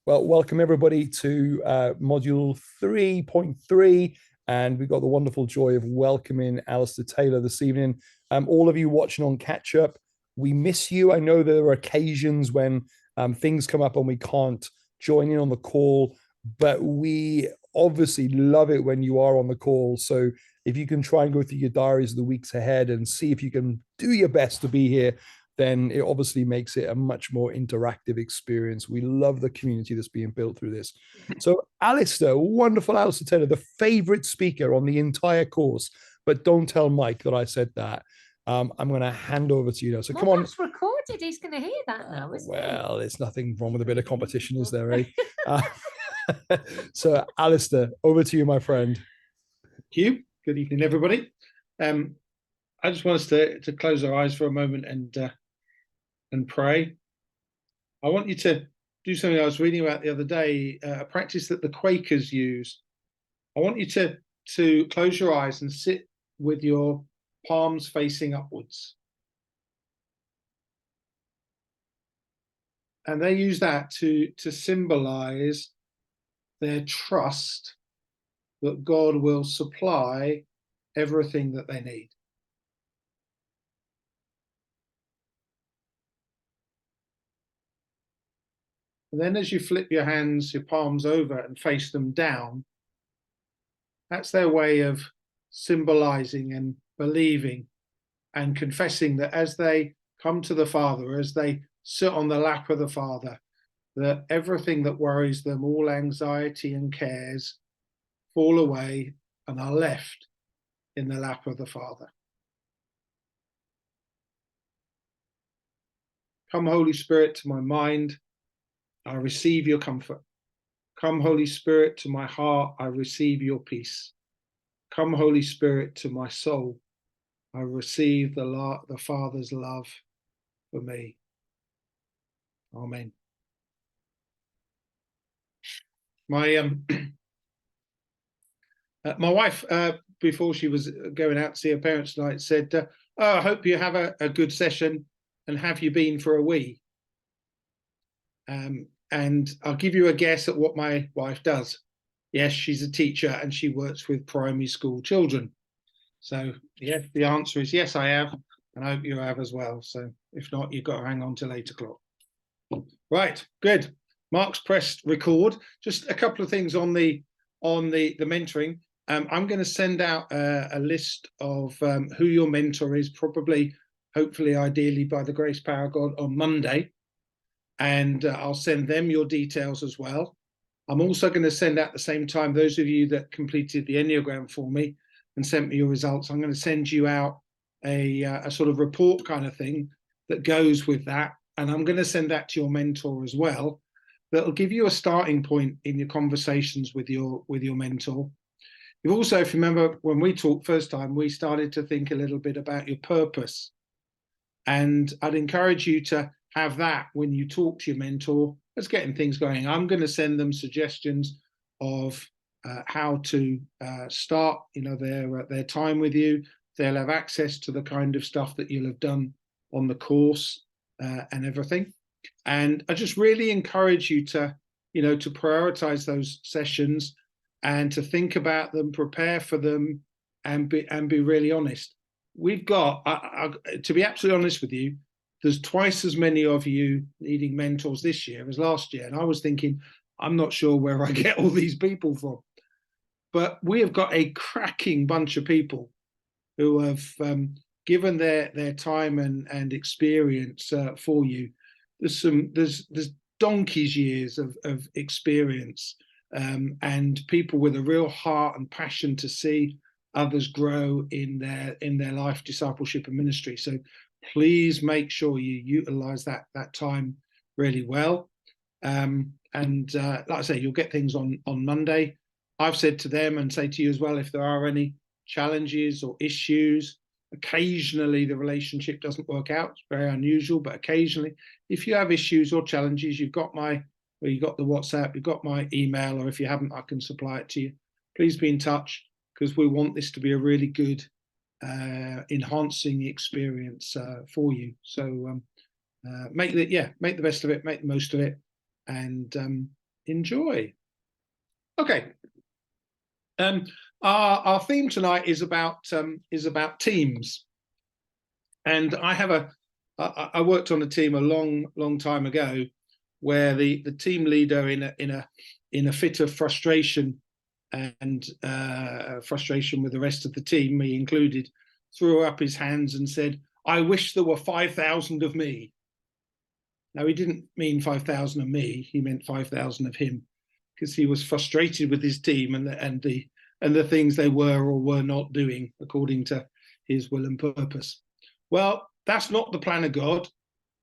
Well, welcome everybody to module 3.3. And we've got the wonderful joy of welcoming Alistair Taylor this evening. All of you watching on catch up, we miss you. I know there are occasions when things come up and we can't join in on the call, but we obviously love it when you are on the call. So if you can try and go through your diaries of the weeks ahead and see if you can do your best to be here, then it obviously makes it a much more interactive experience. We love the community that's being built through this. So, Alistair, wonderful Alistair Taylor, the favorite speaker on the entire course. But don't tell Mike that I said that. I'm going to hand over to you now. So, Well, come on. that's recorded. He's going to hear that now, isn't Well, there's nothing wrong with a bit of competition, is there, eh? So, Alistair, over to you, my friend. Thank you. Good evening, everybody. I just want us to close our eyes for a moment and pray. I want you to do something I was reading about the other day, a practice that the Quakers use. I want you to close your eyes and sit with your palms facing upwards. And they use that to symbolize their trust that God will supply everything that they need. And then as you flip your hands, your palms over and face them down, that's their way of symbolizing and believing and confessing that as they come to the Father, as they sit on the lap of the Father, that everything that worries them, all anxiety and cares, fall away and are left in the lap of the Father. Come, Holy Spirit, to my mind, I receive your comfort. Come, Holy Spirit, to my heart, I receive your peace. Come, Holy Spirit, to my soul, I receive the Father's love for me. Amen. My my wife, before she was going out to see her parents tonight, said, "Oh, I hope you have a good session, and have you been for a wee?" And I'll give you a guess at what my wife does. Yes, she's a teacher and she works with primary school children. So yes, the answer is yes, I have, and I hope you have as well. So if not, you've got to hang on till 8 o'clock. Right, good. Mark's pressed record. Just a couple of things on the mentoring. I'm going to send out a list of who your mentor is, probably, hopefully, ideally by the grace power of God on Monday. And I'll send them your details as well. I'm also going to send out at the same time, those of you that completed the Enneagram for me and sent me your results, I'm going to send you out a sort of report kind of thing that goes with that. And I'm going to send that to your mentor as well. That'll give you a starting point in your conversations with your mentor. You've also, if you remember, when we talked first time, we started to think a little bit about your purpose. And I'd encourage you to have that when you talk to your mentor. Let's getting things going. I'm going to send them suggestions of how to start, their time with you. They'll have access to the kind of stuff that you'll have done on the course and everything. And I just really encourage you to prioritize those sessions and to think about them, prepare for them, and be really honest. We've got, to be absolutely honest with you, there's twice as many of you needing mentors this year as last year. And I was thinking, I'm not sure where I get all these people from. But we have got a cracking bunch of people who have given their time and experience for you. There's donkey's years of experience and people with a real heart and passion to see others grow in their life, discipleship, and ministry. So please make sure you utilize that time really well. And like I say, you'll get things on Monday. I've said to them and say to you as well, if there are any challenges or issues, occasionally the relationship doesn't work out. It's very unusual, but occasionally, if you have issues or challenges, you've got the WhatsApp, you've got my email, or if you haven't, I can supply it to you. Please be in touch, because we want this to be a really good enhancing experience for you. So make the best of it, make the most of it, and enjoy. Okay. Our theme tonight is about teams, and I worked on a team a long time ago, where the team leader in a fit of frustration and frustration with the rest of the team, me included, threw up his hands and said, "I wish there were 5,000 of me." Now, he didn't mean 5,000 of me; he meant 5,000 of him, because he was frustrated with his team and the things they were or were not doing according to his will and purpose. Well, that's not the plan of God.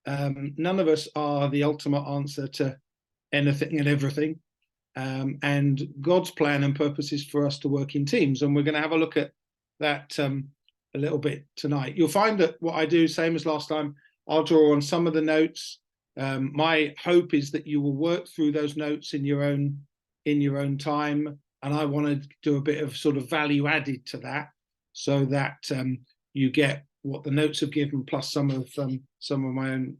None of us are the ultimate answer to anything and everything. And God's plan and purpose is for us to work in teams. And we're going to have a look at that a little bit tonight. You'll find that what I do, same as last time, I'll draw on some of the notes. My hope is that you will work through those notes in your own time. And I want to do a bit of sort of value added to that, so that you get what the notes have given, plus some of my own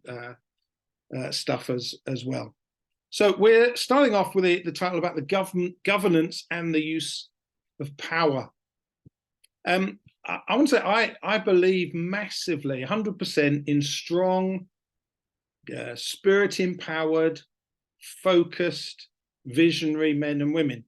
stuff as well. So we're starting off with the title about the governance and the use of power. I want to say I believe massively, 100%, in strong, spirit-empowered, focused, visionary men and women.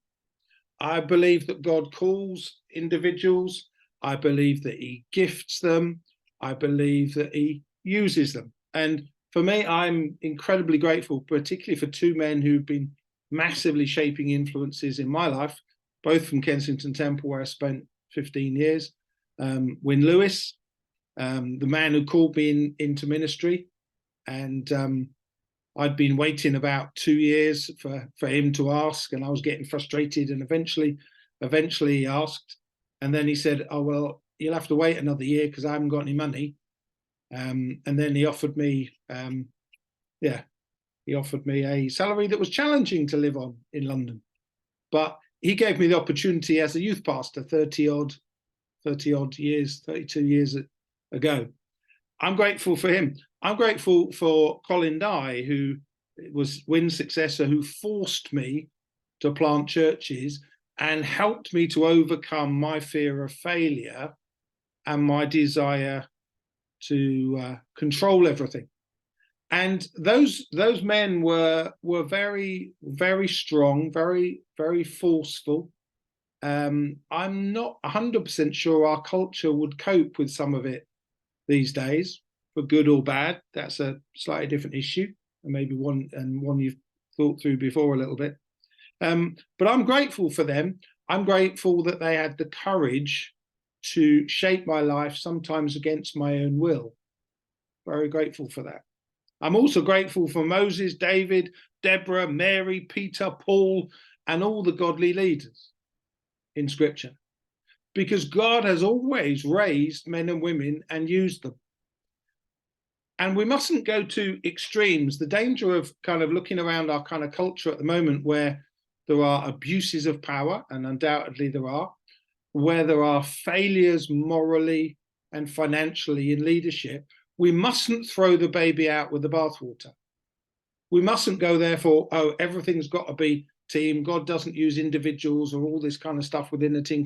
I believe that God calls individuals. I believe that he gifts them. I believe that he uses them. And for me, I'm incredibly grateful, particularly for two men who've been massively shaping influences in my life, both from Kensington Temple, where I spent 15 years. Wyn Lewis, the man who called me into ministry, and I'd been waiting about 2 years for him to ask, and I was getting frustrated, and eventually he asked, and then he said, "Oh, well, you'll have to wait another year because I haven't got any money." And then he offered me, he offered me a salary that was challenging to live on in London, but he gave me the opportunity as a youth pastor 32 years ago. I'm grateful for him. I'm grateful for Colin Dye, who was Wyn's successor, who forced me to plant churches and helped me to overcome my fear of failure and my desire to control everything. And those men were very, very strong, very, very forceful. I'm not 100% sure our culture would cope with some of it these days, for good or bad. That's a slightly different issue, and maybe one you've thought through before a little bit. But I'm grateful for them. I'm grateful that they had the courage to shape my life, sometimes against my own will. Very grateful for that. I'm also grateful for Moses, David, Deborah, Mary, Peter, Paul, and all the godly leaders in Scripture, because God has always raised men and women and used them. And we mustn't go to extremes. The danger of kind of looking around our kind of culture at the moment, where there are abuses of power, and undoubtedly there are, where there are failures morally and financially in leadership, we mustn't throw the baby out with the bathwater. We mustn't go, therefore, oh, everything's got to be team. God doesn't use individuals or all this kind of stuff within the team.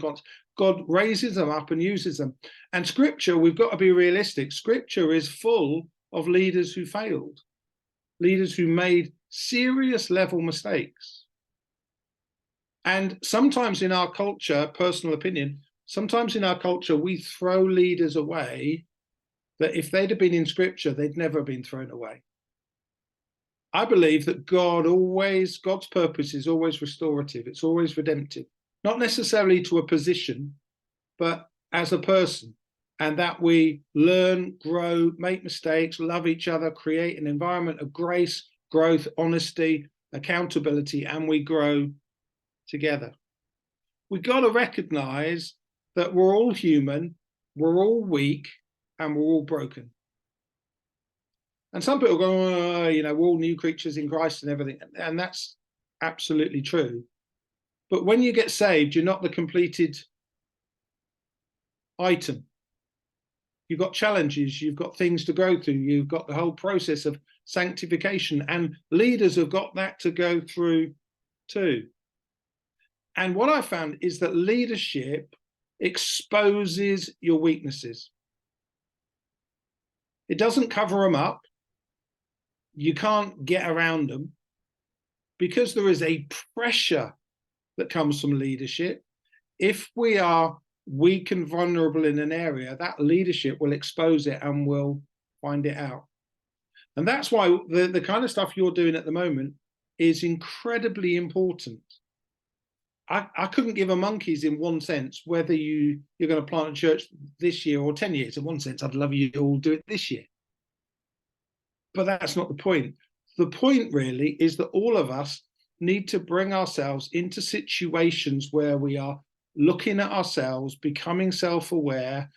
God raises them up and uses them. And Scripture, we've got to be realistic. Scripture is full of leaders who failed, leaders who made serious level mistakes. And sometimes in our culture, personal opinion, sometimes in our culture, we throw leaders away that if they'd have been in Scripture, they'd never been thrown away. I believe that God's purpose is always restorative. It's always redemptive, not necessarily to a position, but as a person, and that we learn, grow, make mistakes, love each other, create an environment of grace, growth, honesty, accountability, and we grow together. We've got to recognize that we're all human, we're all weak, and we're all broken. And some people go, we're all new creatures in Christ and everything. And that's absolutely true. But when you get saved, you're not the completed item. You've got challenges, you've got things to go through, you've got the whole process of sanctification, and leaders have got that to go through too. And what I found is that leadership exposes your weaknesses. It doesn't cover them up. You can't get around them because there is a pressure that comes from leadership. If we are weak and vulnerable in an area, that leadership will expose it and will find it out. And that's why the kind of stuff you're doing at the moment is incredibly important. I couldn't give a monkey's in one sense whether you're going to plant a church this year or 10 years. In one sense, I'd love you to all do it this year. But that's not the point. The point really is that all of us need to bring ourselves into situations where we are looking at ourselves, becoming self-aware,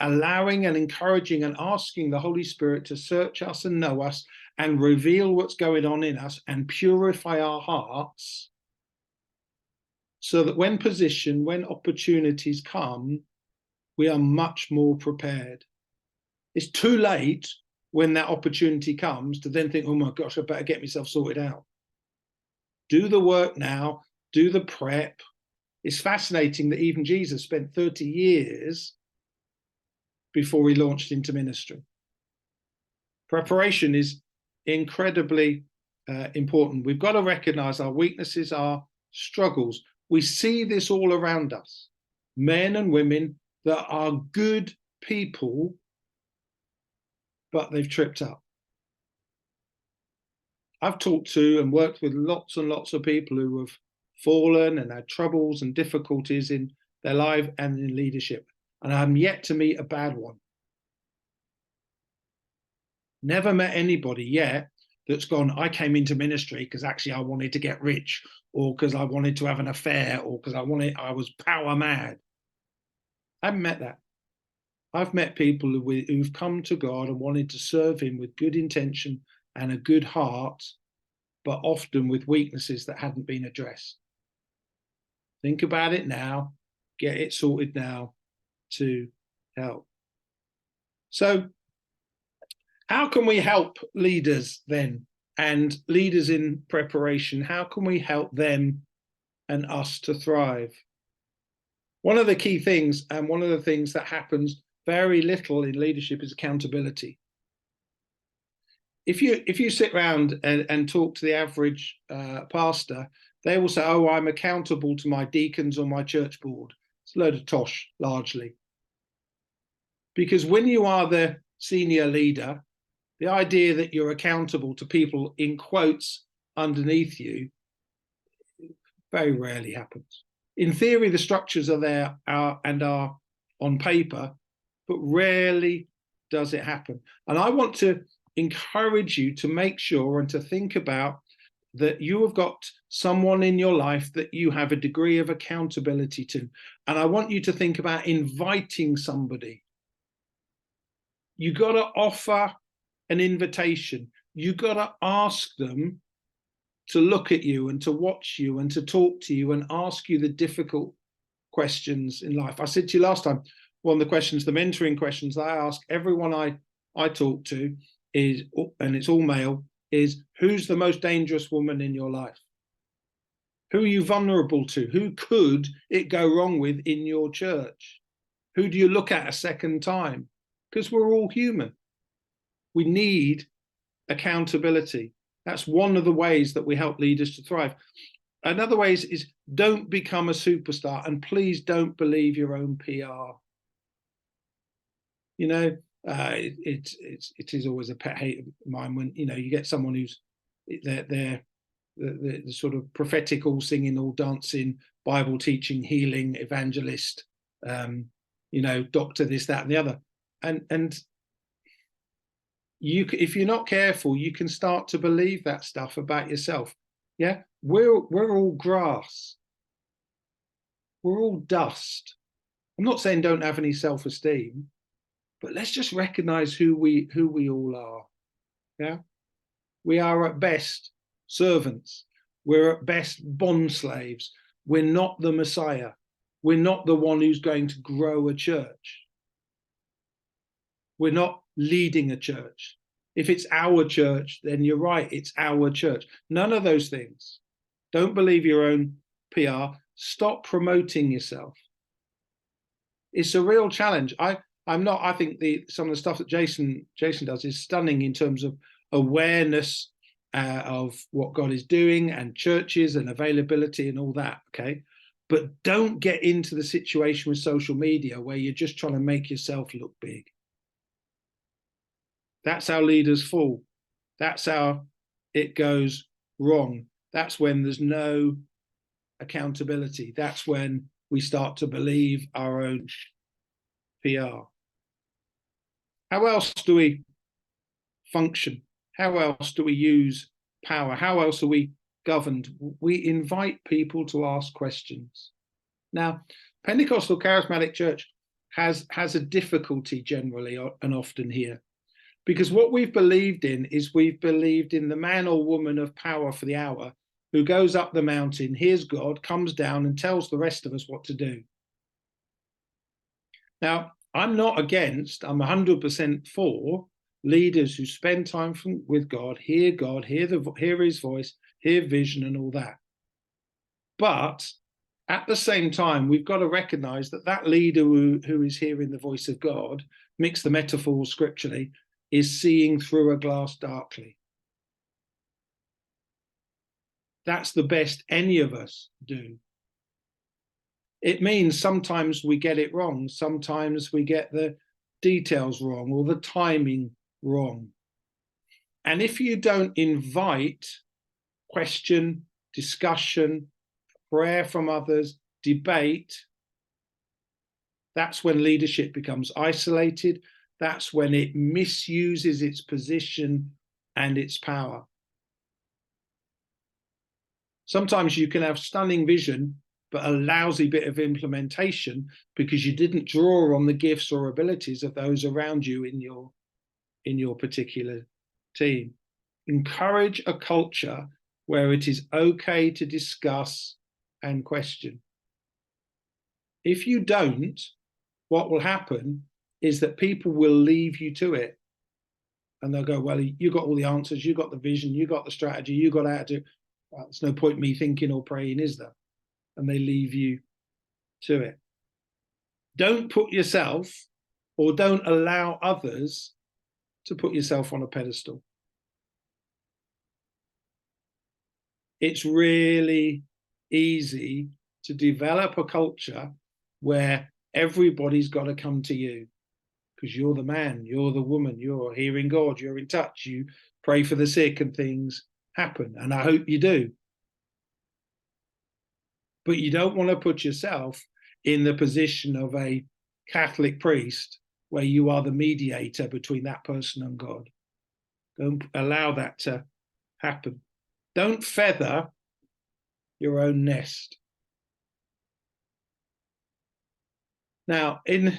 allowing and encouraging and asking the Holy Spirit to search us and know us and reveal what's going on in us and purify our hearts, so that when opportunities come, we are much more prepared. It's too late when that opportunity comes to then think, oh my gosh, I better get myself sorted out. Do the work now, do the prep. It's fascinating that even Jesus spent 30 years before he launched into ministry. Preparation is incredibly important. We've got to recognize our weaknesses, our struggles. We see this all around us. Men and women that are good people, but they've tripped up. I've talked to and worked with lots and lots of people who have fallen and had troubles and difficulties in their life and in leadership. And I'm yet to meet a bad one. Never met anybody yet that's gone, I came into ministry because actually I wanted to get rich, or because I wanted to have an affair, or because I was power mad. I haven't met that. I've met people who've come to God and wanted to serve him with good intention and a good heart, but often with weaknesses that hadn't been addressed. Think about it now, get it sorted now to help. So how can we help leaders then, and leaders in preparation? How can we help them and us to thrive? One of the key things, and one of the things that happens very little in leadership, is accountability. If you sit around and talk to the average pastor, they will say, oh, I'm accountable to my deacons or my church board. It's a load of tosh, largely. Because when you are the senior leader, the idea that you're accountable to people in quotes underneath you very rarely happens. In theory, the structures are there and are on paper, but rarely does it happen. And I want to encourage you to make sure and to think about that you have got someone in your life that you have a degree of accountability to. And I want you to think about inviting somebody. You got to offer an invitation. You got to ask them to look at you and to watch you and to talk to you and ask you the difficult questions in life. I said to you last time, one of the questions, the mentoring questions that I ask everyone I talk to is, and it's all male, is who's the most dangerous woman in your life? Who are you vulnerable to? Who could it go wrong with in your church? Who do you look at a second time? Because we're all human. We need accountability. That's one of the ways that we help leaders to thrive. Another way is don't become a superstar, and please don't believe your own PR. You know, it is always a pet hate of mine when, you know, you get someone who's they're the sort of prophetic, all singing, all dancing, Bible teaching, healing, evangelist, you know, doctor, this, that, and the other, and you, if you're not careful, you can start to believe that stuff about yourself. Yeah, we're all grass. We're all dust. I'm not saying don't have any self-esteem, but let's just recognize who we all are. Yeah, we are at best servants. We're at best bond slaves. We're not the Messiah. We're not the one who's going to grow a church. We're not leading a church. If it's our church, then you're right, it's our church. None of those things. Don't believe your own PR. Stop promoting yourself. It's a real challenge. I think some of the stuff that Jason does is stunning in terms of awareness of what God is doing and churches and availability and all that. Okay. But don't get into the situation with social media where you're just trying to make yourself look big. That's how leaders fall. That's how it goes wrong. That's when there's no accountability. That's when we start to believe our own PR. How else do we function? How else do we use power? How else are we governed? We invite people to ask questions. Now, Pentecostal Charismatic Church has a difficulty generally and often here, because what we've believed in is we've believed in the man or woman of power for the hour who goes up the mountain, hears God, comes down and tells the rest of us what to do. Now, I'm not against, I'm 100% for leaders who spend time with God, hear his voice, hear vision and all that. But at the same time, we've got to recognize that leader who is hearing the voice of God, mix the metaphor scripturally, is seeing through a glass darkly. That's the best any of us do. It means sometimes we get it wrong. Sometimes we get the details wrong or the timing wrong. And if you don't invite question, discussion, prayer from others, debate, that's when leadership becomes isolated. That's when it misuses its position and its power. Sometimes you can have stunning vision, but a lousy bit of implementation because you didn't draw on the gifts or abilities of those around you in your particular team. Encourage a culture where it is okay to discuss and question. If you don't, what will happen is that people will leave you to it. And they'll go, well, you got all the answers, you got the vision, you got the strategy, you got how to, well, there's no point me thinking or praying, is there? And they leave you to it. Don't put yourself or don't allow others to put yourself on a pedestal. It's really easy to develop a culture where everybody's got to come to you because you're the man, you're the woman, you're hearing God, you're in touch, you pray for the sick and things happen. And I hope you do. But you don't want to put yourself in the position of a Catholic priest where you are the mediator between that person and God. Don't allow that to happen. Don't feather your own nest. Now, in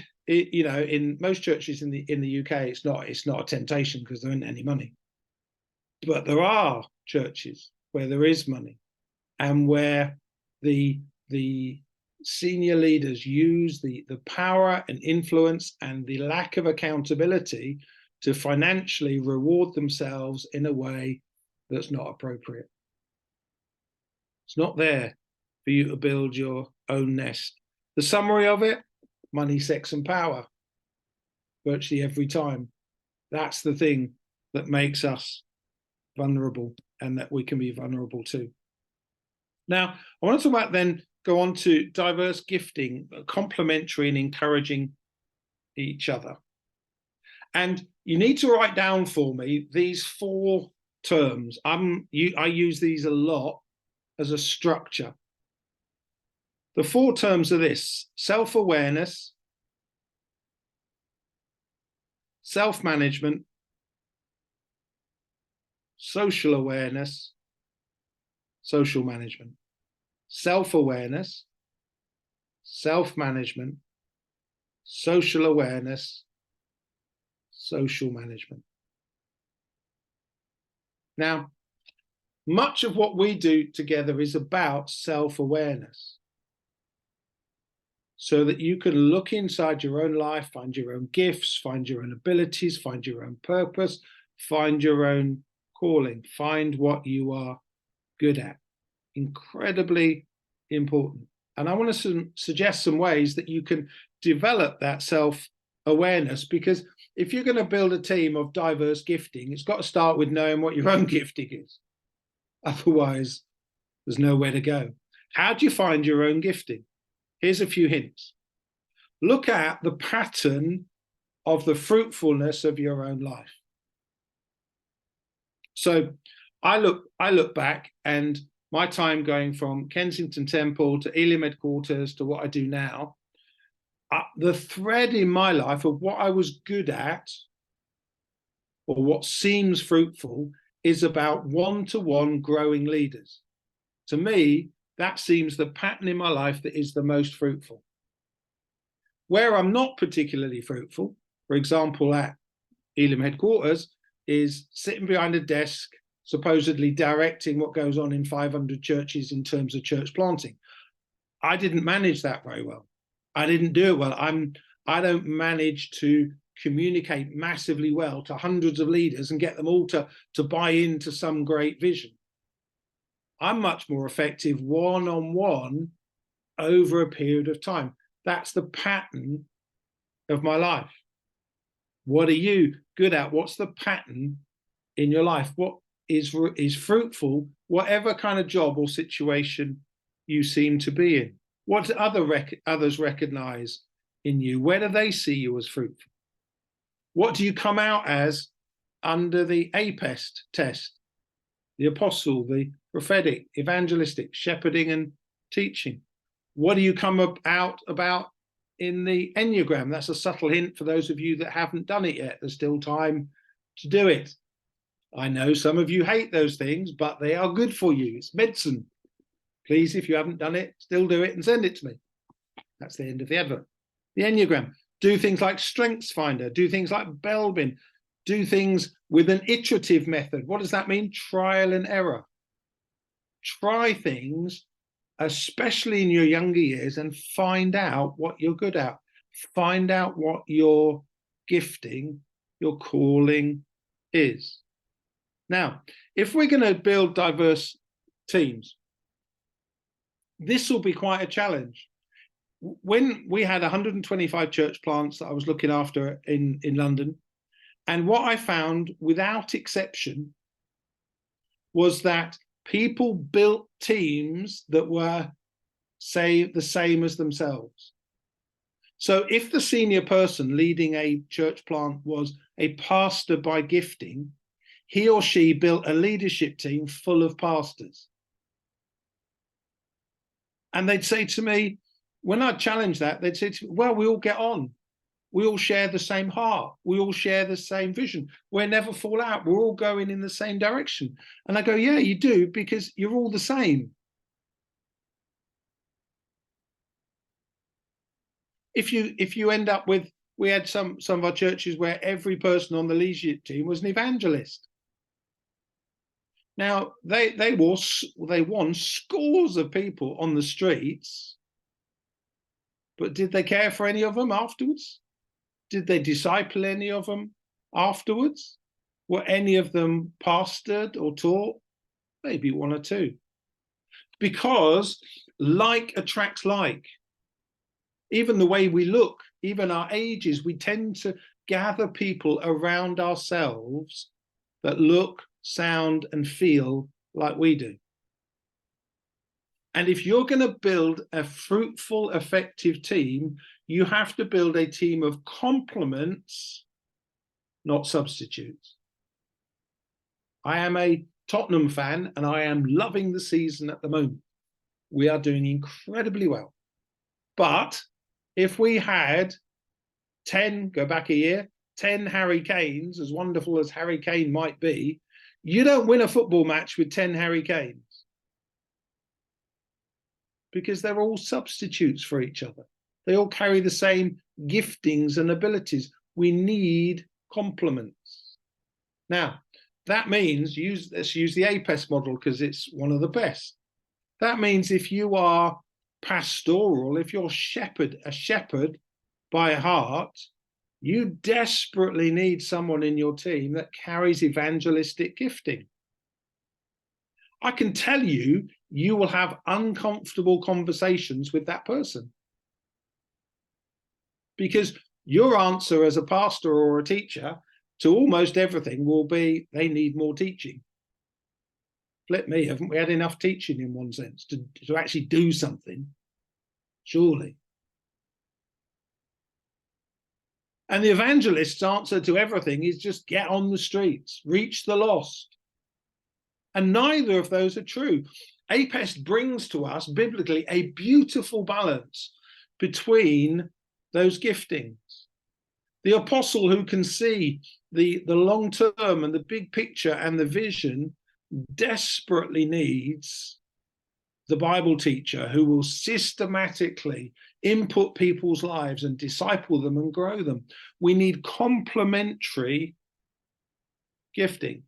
most churches in the UK, it's not a temptation because there isn't any money. But there are churches where there is money and where the senior leaders use the power and influence and the lack of accountability to financially reward themselves in a way that's not appropriate. It's not there for you to build your own nest. The summary of it: money, sex, and power. Virtually every time. That's the thing that makes us vulnerable and that we can be vulnerable to. Now, I want to talk about go on to diverse gifting, complementary and encouraging each other. And you need to write down for me these 4 terms. I use these a lot as a structure. The 4 terms are this: self-awareness, self-management, social awareness, social management. Self-awareness, self-management, social awareness, social management. Now, much of what we do together is about self-awareness, so that you can look inside your own life, find your own gifts, find your own abilities, find your own purpose, find your own calling, find what you are good at. incredibly important. And I want to suggest some ways that you can develop that self-awareness, because if you're going to build a team of diverse gifting, it's got to start with knowing what your own gifting is. Otherwise, there's nowhere to go. How do you find your own gifting? Here's a few hints. Look at the pattern of the fruitfulness of your own life. So I look back, and my time going from Kensington Temple to Elim headquarters to what I do now, the thread in my life of what I was good at, or what seems fruitful, is about one-to-one growing leaders. To me, that seems the pattern in my life that is the most fruitful. Where I'm not particularly fruitful, for example, at Elim headquarters, is sitting behind a desk, supposedly directing what goes on in 500 churches in terms of church planting. I didn't manage that very well. I didn't do it well. I don't manage to communicate massively well to hundreds of leaders and get them all to buy into some great vision. I'm much more effective one-on-one over a period of time. That's the pattern of my life. What are you good at? What's the pattern in your life? What is fruitful, whatever kind of job or situation you seem to be in? What do others recognize in you? Where do they see you as fruitful? What do you come out as under the APEST test? The apostle, the prophetic, evangelistic, shepherding and teaching. What do you come out about in the Enneagram? That's a subtle hint for those of you that haven't done it yet. There's still time to do it. I know some of you hate those things, but they are good for you. It's medicine. Please, if you haven't done it, still do it and send it to me. That's the end of the advert. The Enneagram. Do things like StrengthsFinder. Do things like Belbin. Do things with an iterative method. What does that mean? Trial and error. Try things, especially in your younger years, and find out what you're good at. Find out what your gifting, your calling is. Now, if we're going to build diverse teams, this will be quite a challenge. When we had 125 church plants that I was looking after in London, and what I found without exception was that people built teams that were, say, the same as themselves. So if the senior person leading a church plant was a pastor by gifting, he or she built a leadership team full of pastors. And they'd say to me, when I challenge that, they'd say to me, well, we all get on. We all share the same heart. We all share the same vision. We never fall out. We're all going in the same direction. And I go, yeah, you do, because you're all the same. If you end up with, we had some of our churches where every person on the leadership team was an evangelist. Now, they won scores of people on the streets, but did they care for any of them afterwards? Did they disciple any of them afterwards? Were any of them pastored or taught? Maybe one or two. Because like attracts like. Even the way we look, even our ages, we tend to gather people around ourselves that look, sound, and feel like we do. And if you're going to build a fruitful, effective team, you have to build a team of complements, not substitutes. I am a Tottenham fan, and I am loving the season at the moment. We are doing incredibly well. But if we had 10, go back a year, 10 Harry Kanes, as wonderful as Harry Kane might be, you don't win a football match with 10 Harry Kanes, because they're all substitutes for each other. They all carry the same giftings and abilities. We need complements. Now, that means, let's use the APEST model because it's one of the best. That means if you are pastoral, if you're a shepherd by heart, you desperately need someone in your team that carries evangelistic gifting. I can tell you, you will have uncomfortable conversations with that person. Because your answer as a pastor or a teacher to almost everything will be, they need more teaching. Flip me, haven't we had enough teaching in one sense to actually do something? Surely. And the evangelist's answer to everything is just get on the streets, reach the lost. And neither of those are true. APEST brings to us biblically a beautiful balance between those giftings. The apostle who can see the long term and the big picture and the vision desperately needs the Bible teacher who will systematically input people's lives and disciple them and grow them. We need complementary giftings.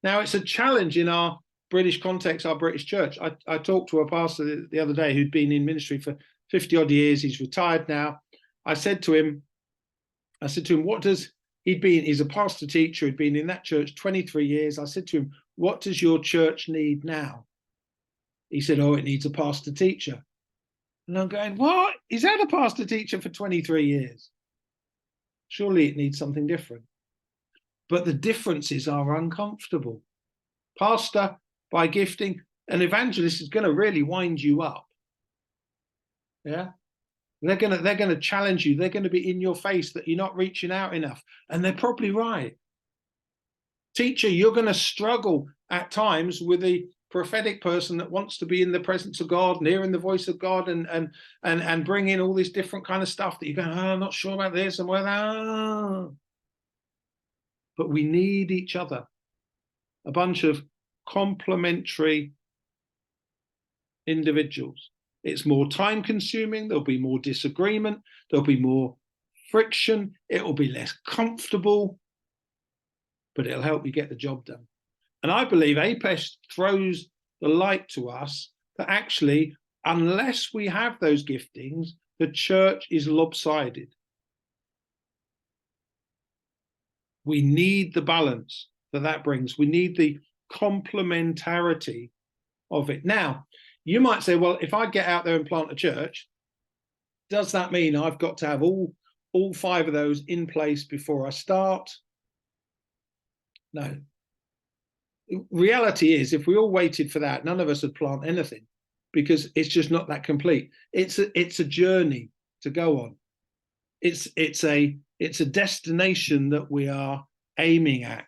Now, it's a challenge in our British context, our British church. I talked to a pastor the other day who'd been in ministry for 50 odd years. He's retired now. I said to him, he's a pastor teacher, he'd been in that church 23 years. I said to him, what does your church need now? He said, oh, it needs a pastor teacher. And I'm going, what? He's had a pastor teacher for 23 years. Surely it needs something different. But the differences are uncomfortable. Pastor, by gifting, an evangelist is going to really wind you up. Yeah. They're going to challenge you. They're going to be in your face that you're not reaching out enough. And they're probably right. Teacher, you're going to struggle at times with the prophetic person that wants to be in the presence of God, hearing the voice of God, and bring in all this different kind of stuff that you go, oh, I'm not sure about this and where that. But we need each other. A bunch of complementary individuals. It's more time consuming. There'll be more disagreement. There'll be more friction. It will be less comfortable, but it'll help you get the job done. And I believe APEST throws the light to us that actually, unless we have those giftings, the church is lopsided. We need the balance that brings. We need the complementarity of it. Now, you might say, well, if I get out there and plant a church, does that mean I've got to have all 5 of those in place before I start? No. Reality is, if we all waited for that, none of us would plant anything, because it's just not that complete. It's a journey to go on. It's a destination that we are aiming at.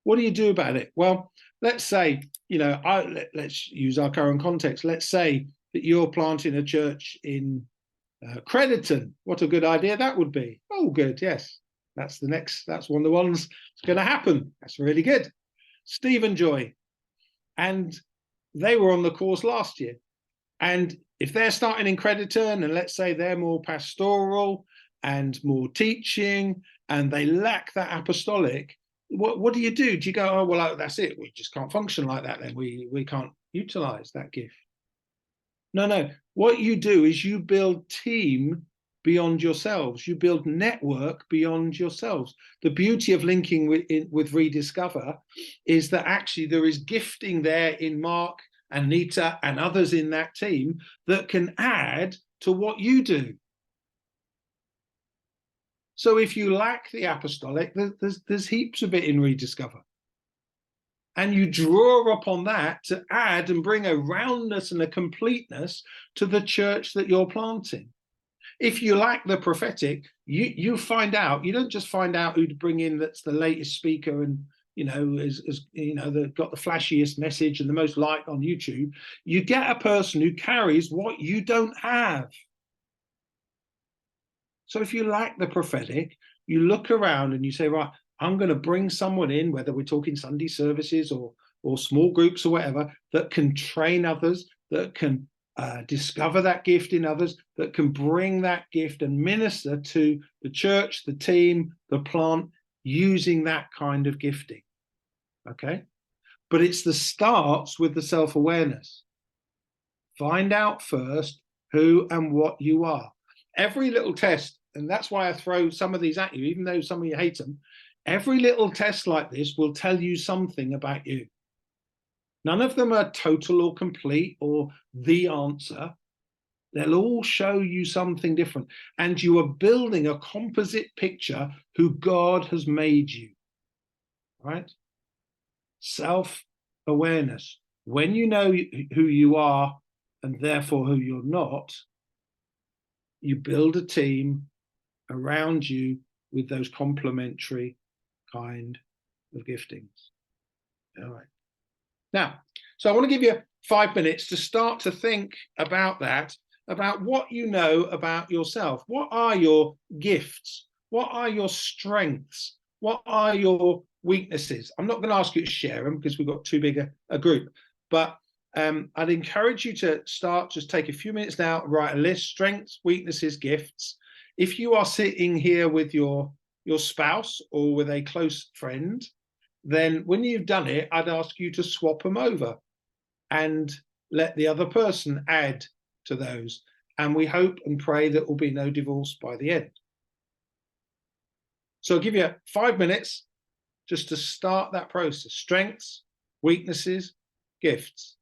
What do you do about it? Well, let's say, let's use our current context. Let's say that you're planting a church in Crediton. What a good idea that would be. Oh, good. Yes. That's one of the ones that's going to happen. That's really good. Stephen Joy. And they were on the course last year. And if they're starting in Crediton, and let's say they're more pastoral and more teaching, and they lack that apostolic, what do? Do you go, oh, well, that's it. We just can't function like that then. We can't utilize that gift. No. What you do is you build team beyond yourselves. You build network beyond yourselves. The beauty of linking with Rediscover is that actually there is gifting there in Mark and Nita and others in that team that can add to what you do. So if you lack the apostolic, there's heaps of it in Rediscover. And you draw upon that to add and bring a roundness and a completeness to the church that you're planting. If you lack the prophetic, you find out, you don't just find out who to bring in that's the latest speaker and, that got the flashiest message and the most liked on YouTube. You get a person who carries what you don't have. So if you lack the prophetic, you look around and you say, right, I'm going to bring someone in, whether we're talking Sunday services or small groups or whatever, that can train others, that can discover that gift in others, that can bring that gift and minister to the church, the team, the plant, using that kind of gifting. Okay? But it's the starts with the self-awareness. Find out first who and what you are. Every little test, and that's why I throw some of these at you, even though some of you hate them, Every little test like this will tell you something about you. None of them are total or complete or the answer. They'll all show you something different. And you are building a composite picture who God has made you, right? Self-awareness. When you know who you are and therefore who you're not, you build a team around you with those complementary kind of giftings. All right. Now, so I want to give you 5 minutes to start to think about that, about what you know about yourself. What are your gifts? What are your strengths? What are your weaknesses? I'm not going to ask you to share them because we've got too big a group, but I'd encourage you to start, just take a few minutes now, write a list: strengths, weaknesses, gifts. If you are sitting here with your spouse or with a close friend, then when you've done it, I'd ask you to swap them over and let the other person add to those. And we hope and pray that there will be no divorce by the end. So I'll give you 5 minutes just to start that process: strengths, weaknesses, gifts.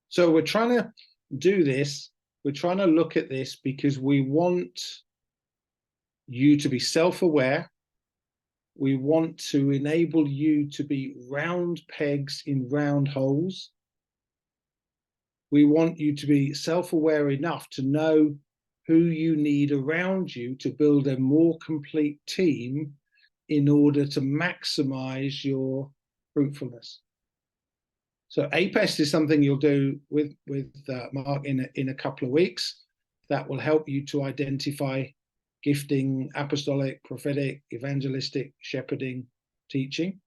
So we're trying to do this. We're trying to look at this because we want you to be self-aware. We want to enable you to be round pegs in round holes. We want you to be self-aware enough to know who you need around you to build a more complete team in order to maximize your fruitfulness. So APEST is something you'll do with Mark in a couple of weeks. That will help you to identify gifting, apostolic, prophetic, evangelistic, shepherding, teaching.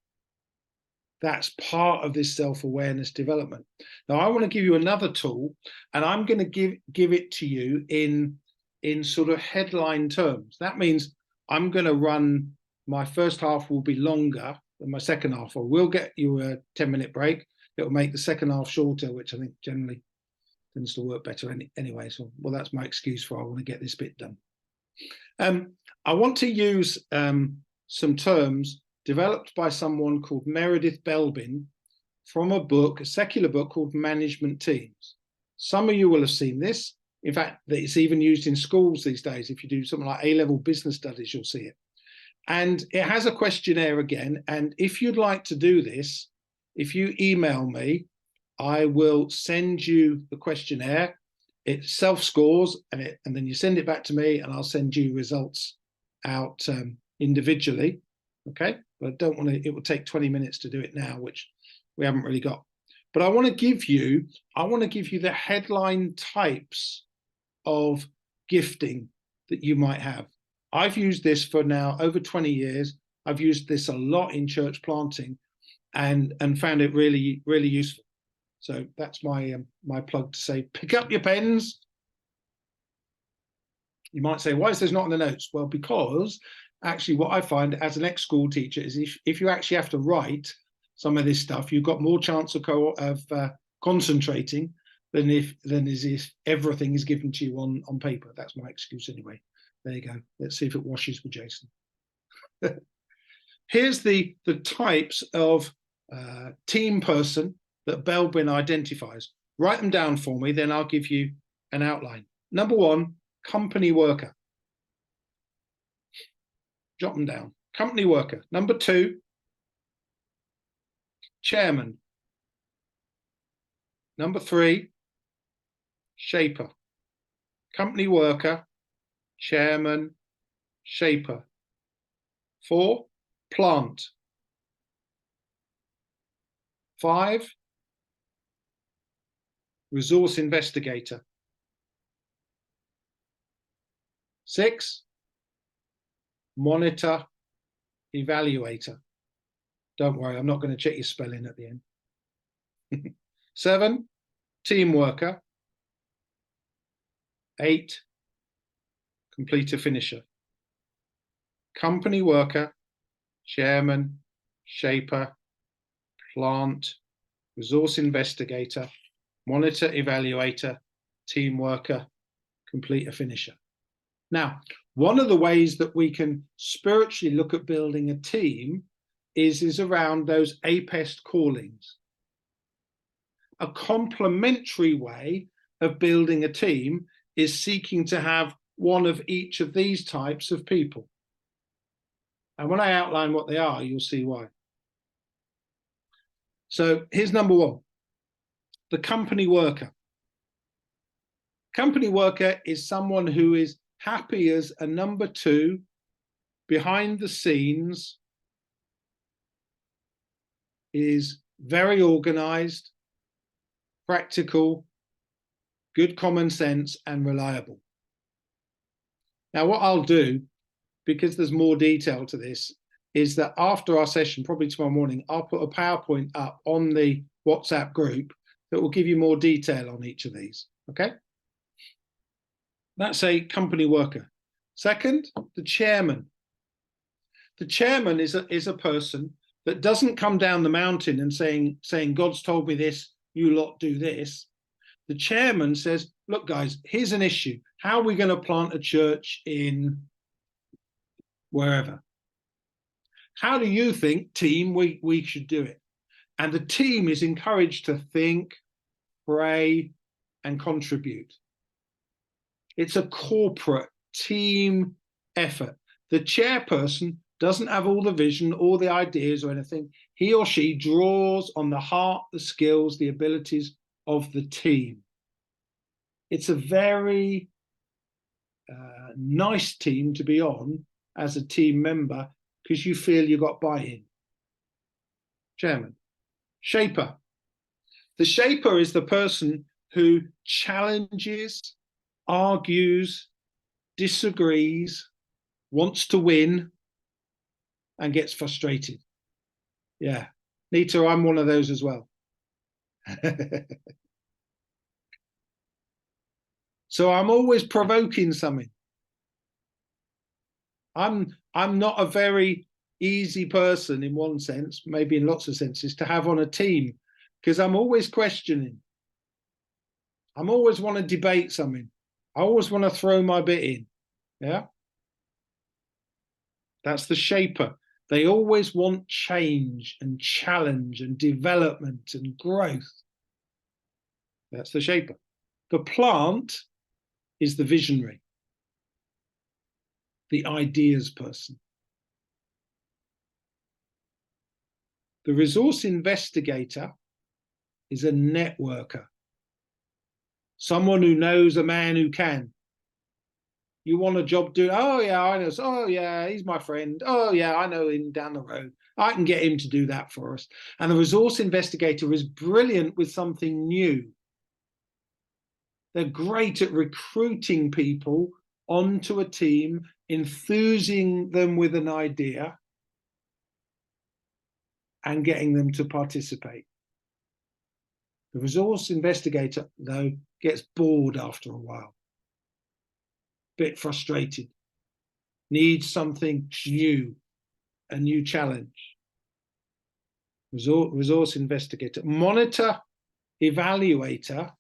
That's part of this self-awareness development. Now, I want to give you another tool, and I'm going to give it to you in sort of headline terms. That means I'm going to run, my first half will be longer than my second half. I will get you a 10-minute break. It will make the second half shorter, which I think generally tends to work better anyway. So, well, that's my excuse for I want to get this bit done. I want to use some terms developed by someone called Meredith Belbin from a book, a secular book called Management Teams. Some of you will have seen this. In fact, it's even used in schools these days. If you do something like A-level business studies, you'll see it. And it has a questionnaire again. And if you'd like to do this, if you email me, I will send you the questionnaire. It self-scores, and then you send it back to me, and I'll send you results out individually. Okay, but I don't want to. It will take 20 minutes to do it now, which we haven't really got. But I want to give you the headline types of gifting that you might have. I've used this for now over 20 years. I've used this a lot in church planting, and found it really, really useful. So that's my my plug to say, pick up your pens. You might say, why is this not in the notes? Well, because actually what I find as an ex-school teacher is if you actually have to write some of this stuff, you've got more chance of concentrating than if everything is given to you on paper. That's my excuse anyway. There you go. Let's see if it washes with Jason. Here's the types of team person that Belbin identifies. Write them down for me, then I'll give you an outline. Number 1, company worker. Jot them down. Company worker. Number 2, chairman. Number 3, shaper. Company worker, chairman, shaper. 4, plant. 5, resource investigator. 6, monitor, evaluator. Don't worry, I'm not going to check your spelling at the end. 7, team worker. 8, completer finisher. Company worker, chairman, shaper, plant, resource investigator, monitor, evaluator, team worker, completer, finisher. Now, one of the ways that we can spiritually look at building a team is around those APEST callings. A complementary way of building a team is seeking to have one of each of these types of people. And when I outline what they are, you'll see why. So here's number one, the company worker. Company worker is someone who is happy as a number two behind the scenes, is very organized, practical, good common sense, and reliable. Now, what I'll do, because there's more detail to this, is that after our session, probably tomorrow morning, I'll put a PowerPoint up on the WhatsApp group that will give you more detail on each of these, okay? That's a company worker. Second, the chairman. The chairman is a person that doesn't come down the mountain and saying, God's told me this, you lot do this. The chairman says, look, guys, here's an issue. How are we going to plant a church in wherever? How do you think, team, we should do it? And the team is encouraged to think, pray, and contribute. It's a corporate team effort. The chairperson doesn't have all the vision, all the ideas or anything. He or she draws on the heart, the skills, the abilities of the team. It's a very nice team to be on as a team member because you feel you got buy-in. Chairman. Shaper. The shaper is the person who challenges, argues, disagrees, wants to win, and gets frustrated. Yeah. Nita, I'm one of those as well. So I'm always provoking something. I'm not a very easy person in one sense, maybe in lots of senses, to have on a team, because I'm always questioning. I'm always want to debate something. I always want to throw my bit in. Yeah. That's the shaper. They always want change and challenge and development and growth. That's the shaper. The plant is the visionary, the ideas person. The resource investigator is a networker, someone who knows a man who can. You want a job doing, oh yeah, I know. Oh yeah, he's my friend. Oh yeah, I know him down the road. I can get him to do that for us. And the resource investigator is brilliant with something new. They're great at recruiting people onto a team, enthusing them with an idea, and getting them to participate. The resource investigator, though, gets bored after a while. Bit frustrated, needs something new, a new challenge. Resource investigator. Monitor, evaluator.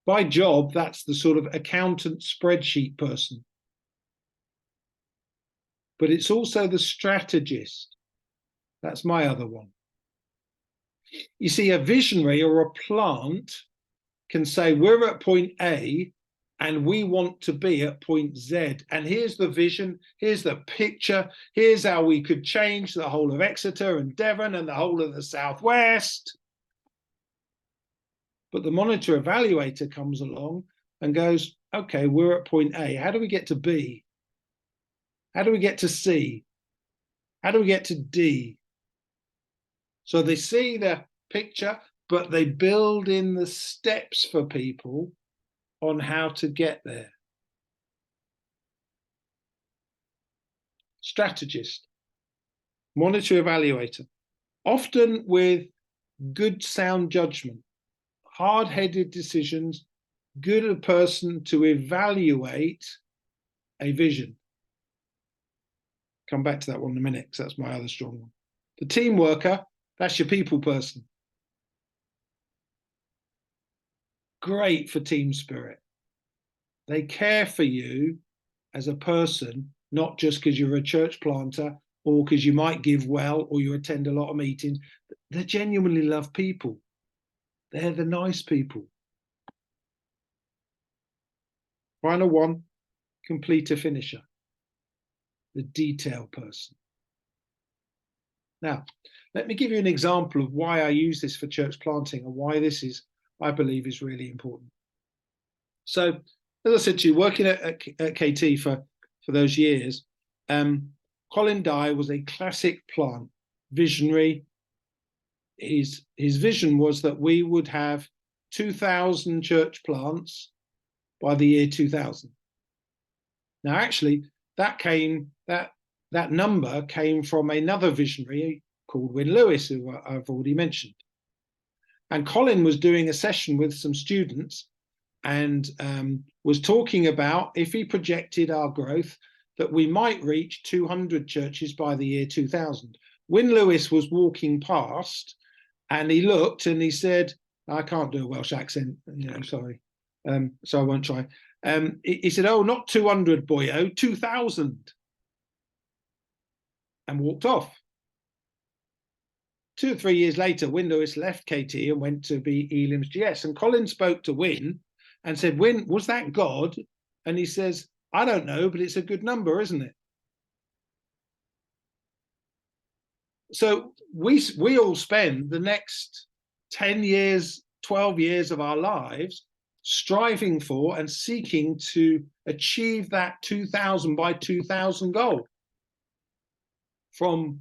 By job, that's the sort of accountant spreadsheet person. But it's also the strategist. That's my other one. You see, a visionary or a plant can say, we're at point A, and we want to be at point Z. And here's the vision, here's the picture, here's how we could change the whole of Exeter and Devon and the whole of the Southwest. But the monitor evaluator comes along and goes, okay, we're at point A. How do we get to B? How do we get to C? How do we get to D? So they see the picture, but they build in the steps for people on how to get there. Strategist, monitor evaluator, often with good sound judgment, hard-headed decisions, good a person to evaluate a vision. Come back to that one in a minute, because that's my other strong one. The team worker, that's your people person. great for team spirit. They care for you as a person, not just because you're a church planter or because you might give well or you attend a lot of meetings. They genuinely love people. They're the nice people. Final one, completer finisher, the detail person. Now, let me give you an example of why I use this for church planting and why this is, I believe, is really important. So, as I said to you, working at KT for those years, Colin Dye was a classic plant, visionary. His vision was that we would have 2,000 church plants by the year 2000. Now, actually, that number came from another visionary called Win Lewis, who I've already mentioned. And Colin was doing a session with some students and was talking about, if he projected our growth, that we might reach 200 churches by the year 2000. Win Lewis was walking past and he looked and he said, I can't do a Welsh accent, sorry, so I won't try. He said, oh, not 200, boyo, 2,000. And walked off. 2 or 3 years later, Win Lewis left KT and went to be Elim's GS. And Colin spoke to Win and said, Win, was that God? And he says, I don't know, but it's a good number, isn't it? So we all spend the next 10 years, 12 years of our lives striving for and seeking to achieve that 2,000 by 2000 goal. From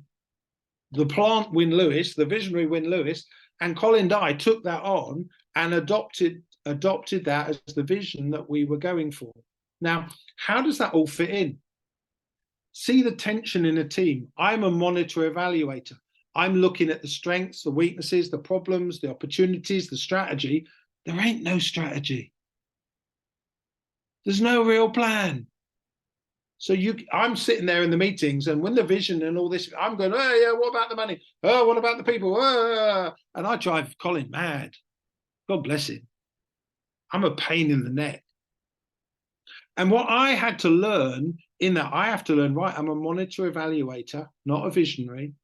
the plant Win Lewis, the visionary Win Lewis, and Colin Dye took that on and adopted that as the vision that we were going for. Now, how does that all fit in? See the tension in a team. I'm a monitor evaluator. I'm looking at the strengths, the weaknesses, the problems, the opportunities, the strategy. There ain't no strategy. There's no real plan. So I'm sitting there in the meetings, and when the vision and all this, I'm going, oh yeah, what about the money? Oh, what about the people? And I drive Colin mad. God bless him. I'm a pain in the neck. And what I had to learn in that, I have to learn, right, I'm a monitor evaluator, not a visionary.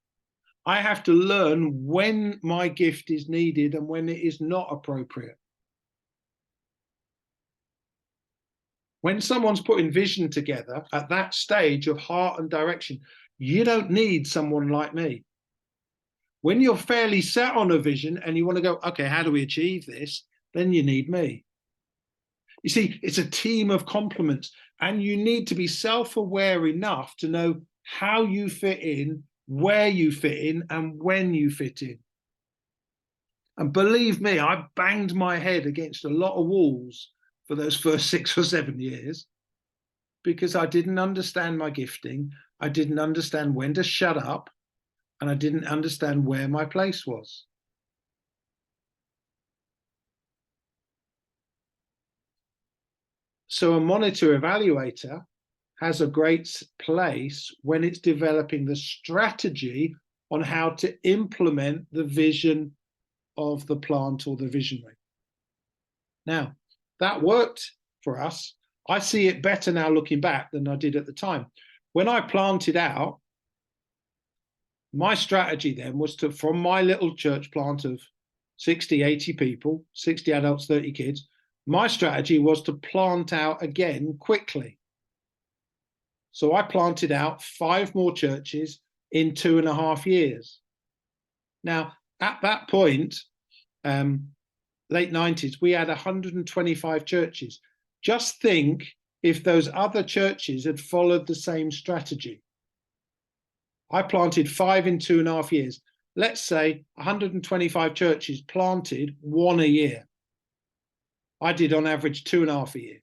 I have to learn when my gift is needed and when it is not appropriate. When someone's putting vision together at that stage of heart and direction, you don't need someone like me. When you're fairly set on a vision and you want to go, okay, how do we achieve this? Then you need me. You see, it's a team of complements, and you need to be self-aware enough to know how you fit in, where you fit in, and when you fit in. And believe me, I banged my head against a lot of walls for those first 6 or 7 years because I didn't understand my gifting. I didn't understand when to shut up, and I didn't understand where my place was. So a monitor evaluator has a great place when it's developing the strategy on how to implement the vision of the plant or the visionary. Now, that worked for us. I see it better now looking back than I did at the time. When I planted out, my strategy then was to, from my little church plant of 60, 80 people, 60 adults, 30 kids, my strategy was to plant out again quickly. So I planted out 5 more churches in 2.5 years. Now, at that point, late 90s, we had 125 churches. Just think if those other churches had followed the same strategy. I planted 5 in 2.5 years. Let's say 125 churches planted 1 a year. I did on average 2.5 a year.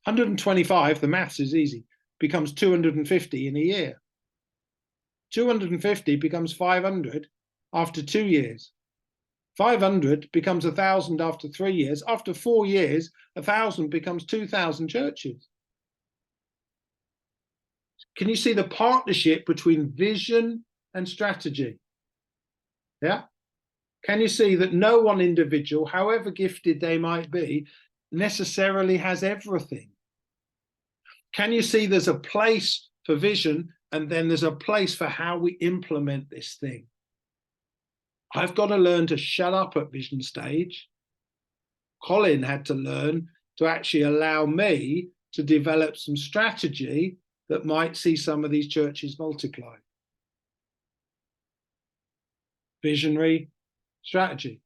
125, the maths is easy, becomes 250 in a year. 250 becomes 500 after 2 years. 500 becomes 1,000 after 3 years. After 4 years, 1,000 becomes 2,000 churches. Can you see the partnership between vision and strategy? Yeah? Can you see that no one individual, however gifted they might be, necessarily has everything? Can you see there's a place for vision, and then there's a place for how we implement this thing? I've got to learn to shut up at vision stage. Colin had to learn to actually allow me to develop some strategy that might see some of these churches multiply. Visionary strategy.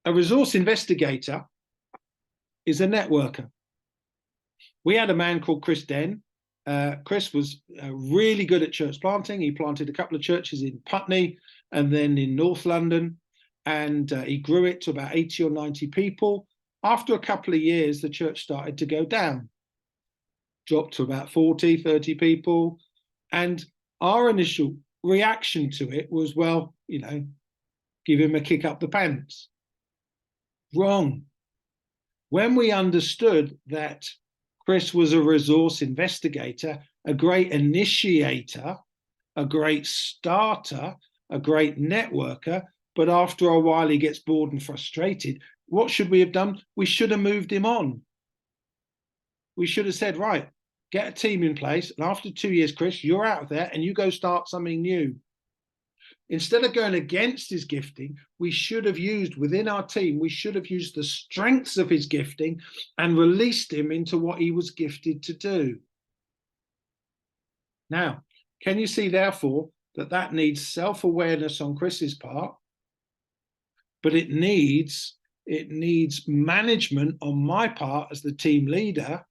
A resource investigator is a networker. We had a man called Chris Den. Chris was really good at church planting. He planted a couple of churches in Putney and then in North London, and he grew it to about 80 or 90 people. After a couple of years, the church started to go down, dropped to about 40, 30 people. And our initial reaction to it was, well, you know, give him a kick up the pants. Wrong. When we understood that Chris was a resource investigator, a great initiator, a great starter, a great networker, but after a while he gets bored and frustrated, what should we have done? We should have moved him on. We should have said, right, get a team in place, and after 2 years, Chris, you're out of there and you go start something new. Instead of going against his gifting, we should have used within our team, we should have used the strengths of his gifting and released him into what he was gifted to do. Now, can you see, therefore, that needs self-awareness on Chris's part, but it needs management on my part as the team leader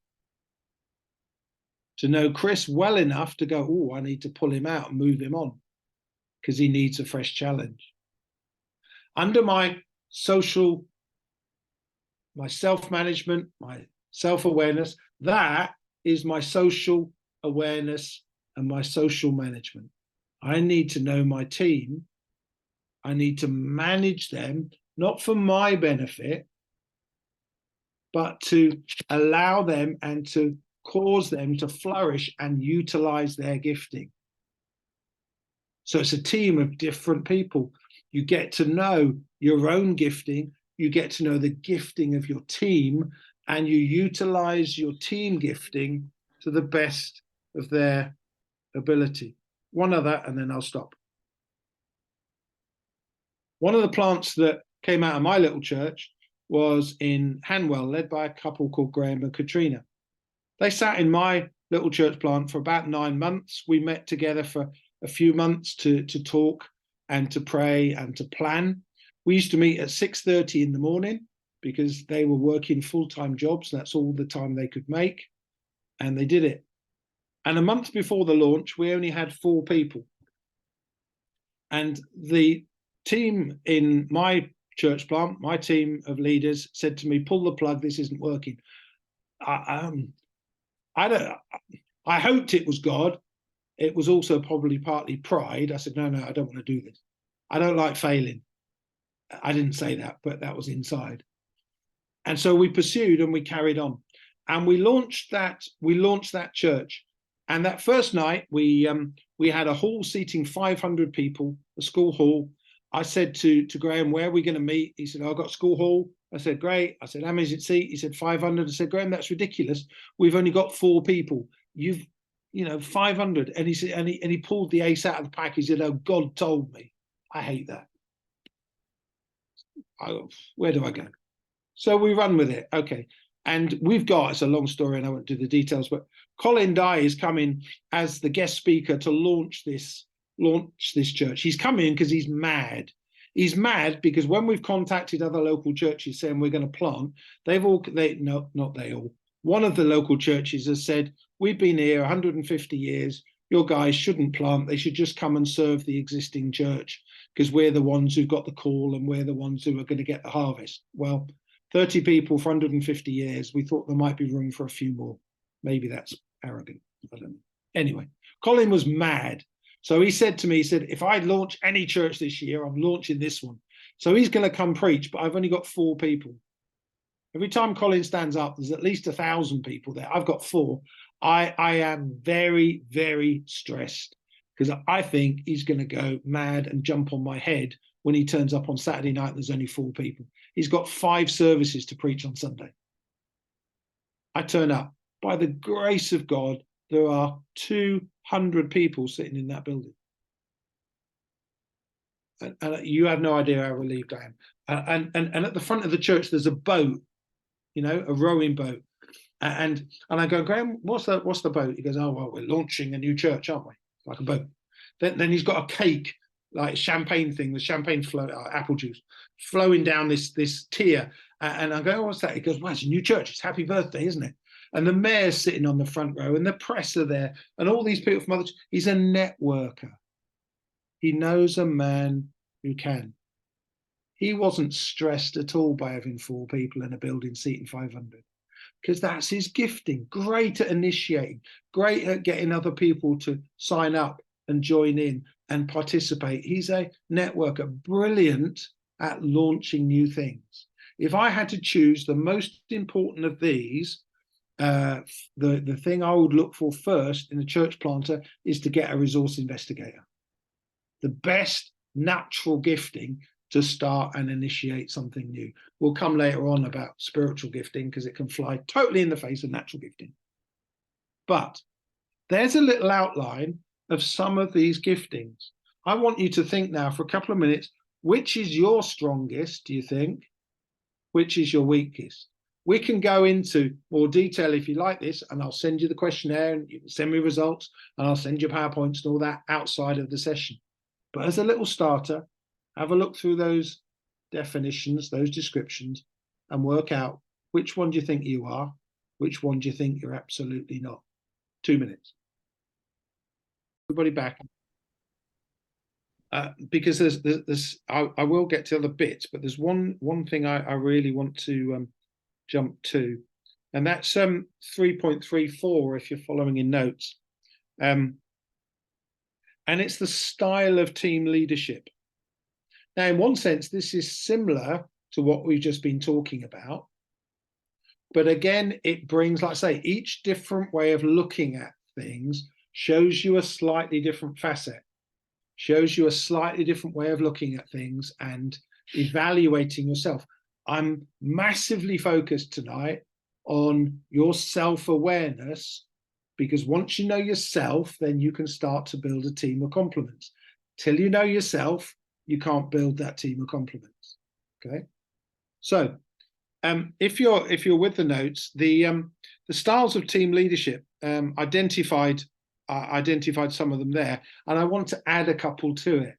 to know Chris well enough to go, oh, I need to pull him out and move him on, because he needs a fresh challenge. Under my self-management, my self-awareness, that is my social awareness and my social management. I need to know my team. I need to manage them, not for my benefit, but to allow them and to cause them to flourish and utilize their gifting. So it's a team of different people. You get to know your own gifting, you get to know the gifting of your team, and you utilize your team gifting to the best of their ability. One other, and then I'll stop. One of the plants that came out of my little church was in Hanwell, led by a couple called Graham and Katrina. They sat in my little church plant for about 9 months. We met together for a few months to talk and to pray and to plan. We used to meet at 6:30 in the morning because they were working full-time jobs. That's all the time they could make. And they did it. And a month before the launch, we only had 4 people. And the team in my church plant, my team of leaders, said to me, pull the plug, this isn't working. I hoped it was God. It was also probably partly pride. I said, no, I don't want to do this. I don't like failing. I didn't say that, but that was inside. And so we pursued and we carried on. And we launched that church. And that first night, we had a hall seating 500 people, a school hall. I said to Graham, where are we going to meet? He said, I've got school hall. I said, great. I said, how many is it seat? He said, 500. I said, Graham, that's ridiculous. We've only got 4 people. You've 500. And he said, and he pulled the ace out of the pack. He said, oh, God told me. I hate that. Where do I go? So we run with it. Okay. And we've got, it's a long story and I won't do the details, but Colin Dye is coming as the guest speaker to launch this church. He's coming because he's mad. He's mad because when we've contacted other local churches saying we're going to plant, one of the local churches has said, we've been here 150 years. Your guys shouldn't plant. They should just come and serve the existing church because we're the ones who've got the call and we're the ones who are going to get the harvest. Well, 30 people for 150 years. We thought there might be room for a few more. Maybe that's arrogant. I don't know. Anyway, Colin was mad. So he said to me, he said, if I launch any church this year, I'm launching this one. So he's going to come preach, but I've only got 4 people. Every time Colin stands up, there's at least 1,000 people there. I've got 4. I am very, very stressed because I think he's going to go mad and jump on my head when he turns up on Saturday night and there's only 4 people. He's got 5 services to preach on Sunday. I turn up. By the grace of God, there are 200 people sitting in that building. And you have no idea how relieved I am. And at the front of the church, there's a boat, you know, a rowing boat. And I go, Graham, what's the boat? He goes, oh, well, we're launching a new church, aren't we? Like a boat. Then he's got a cake, like champagne thing, the champagne flow, apple juice, flowing down this tier. And I go, oh, what's that? He goes, well, it's a new church. It's happy birthday, isn't it? And the mayor's sitting on the front row and the press are there and all these people from other. He's a networker. He knows a man who can. He wasn't stressed at all by having 4 people in a building seating 500. Because that's his gifting. Great at initiating, great at getting other people to sign up and join in and participate. He's a networker, brilliant at launching new things. If I had to choose the most important of these, the thing I would look for first in a church planter is to get a resource investigator. The best natural gifting to start and initiate something new. We'll come later on about spiritual gifting because it can fly totally in the face of natural gifting. But there's a little outline of some of these giftings. I want you to think now for a couple of minutes, which is your strongest, do you think? Which is your weakest? We can go into more detail if you like this, and I'll send you the questionnaire and you can send me results and I'll send you PowerPoints and all that outside of the session. But as a little starter, have a look through those definitions, those descriptions, and work out which one do you think you are, which one do you think you're absolutely not. 2 minutes. Everybody back. Because there's I will get to other bits, but there's one thing I really want to jump to, and that's 3.34 if you're following in notes. And it's the style of team leadership. Now, in one sense, this is similar to what we've just been talking about. But again, it brings, like I say, each different way of looking at things shows you a slightly different facet, shows you a slightly different way of looking at things and evaluating yourself. I'm massively focused tonight on your self-awareness, because once you know yourself, then you can start to build a team of complements. Till you know yourself, you can't build that team of complements. Okay, so if you're with the notes, the styles of team leadership, identified some of them there, and I want to add a couple to it.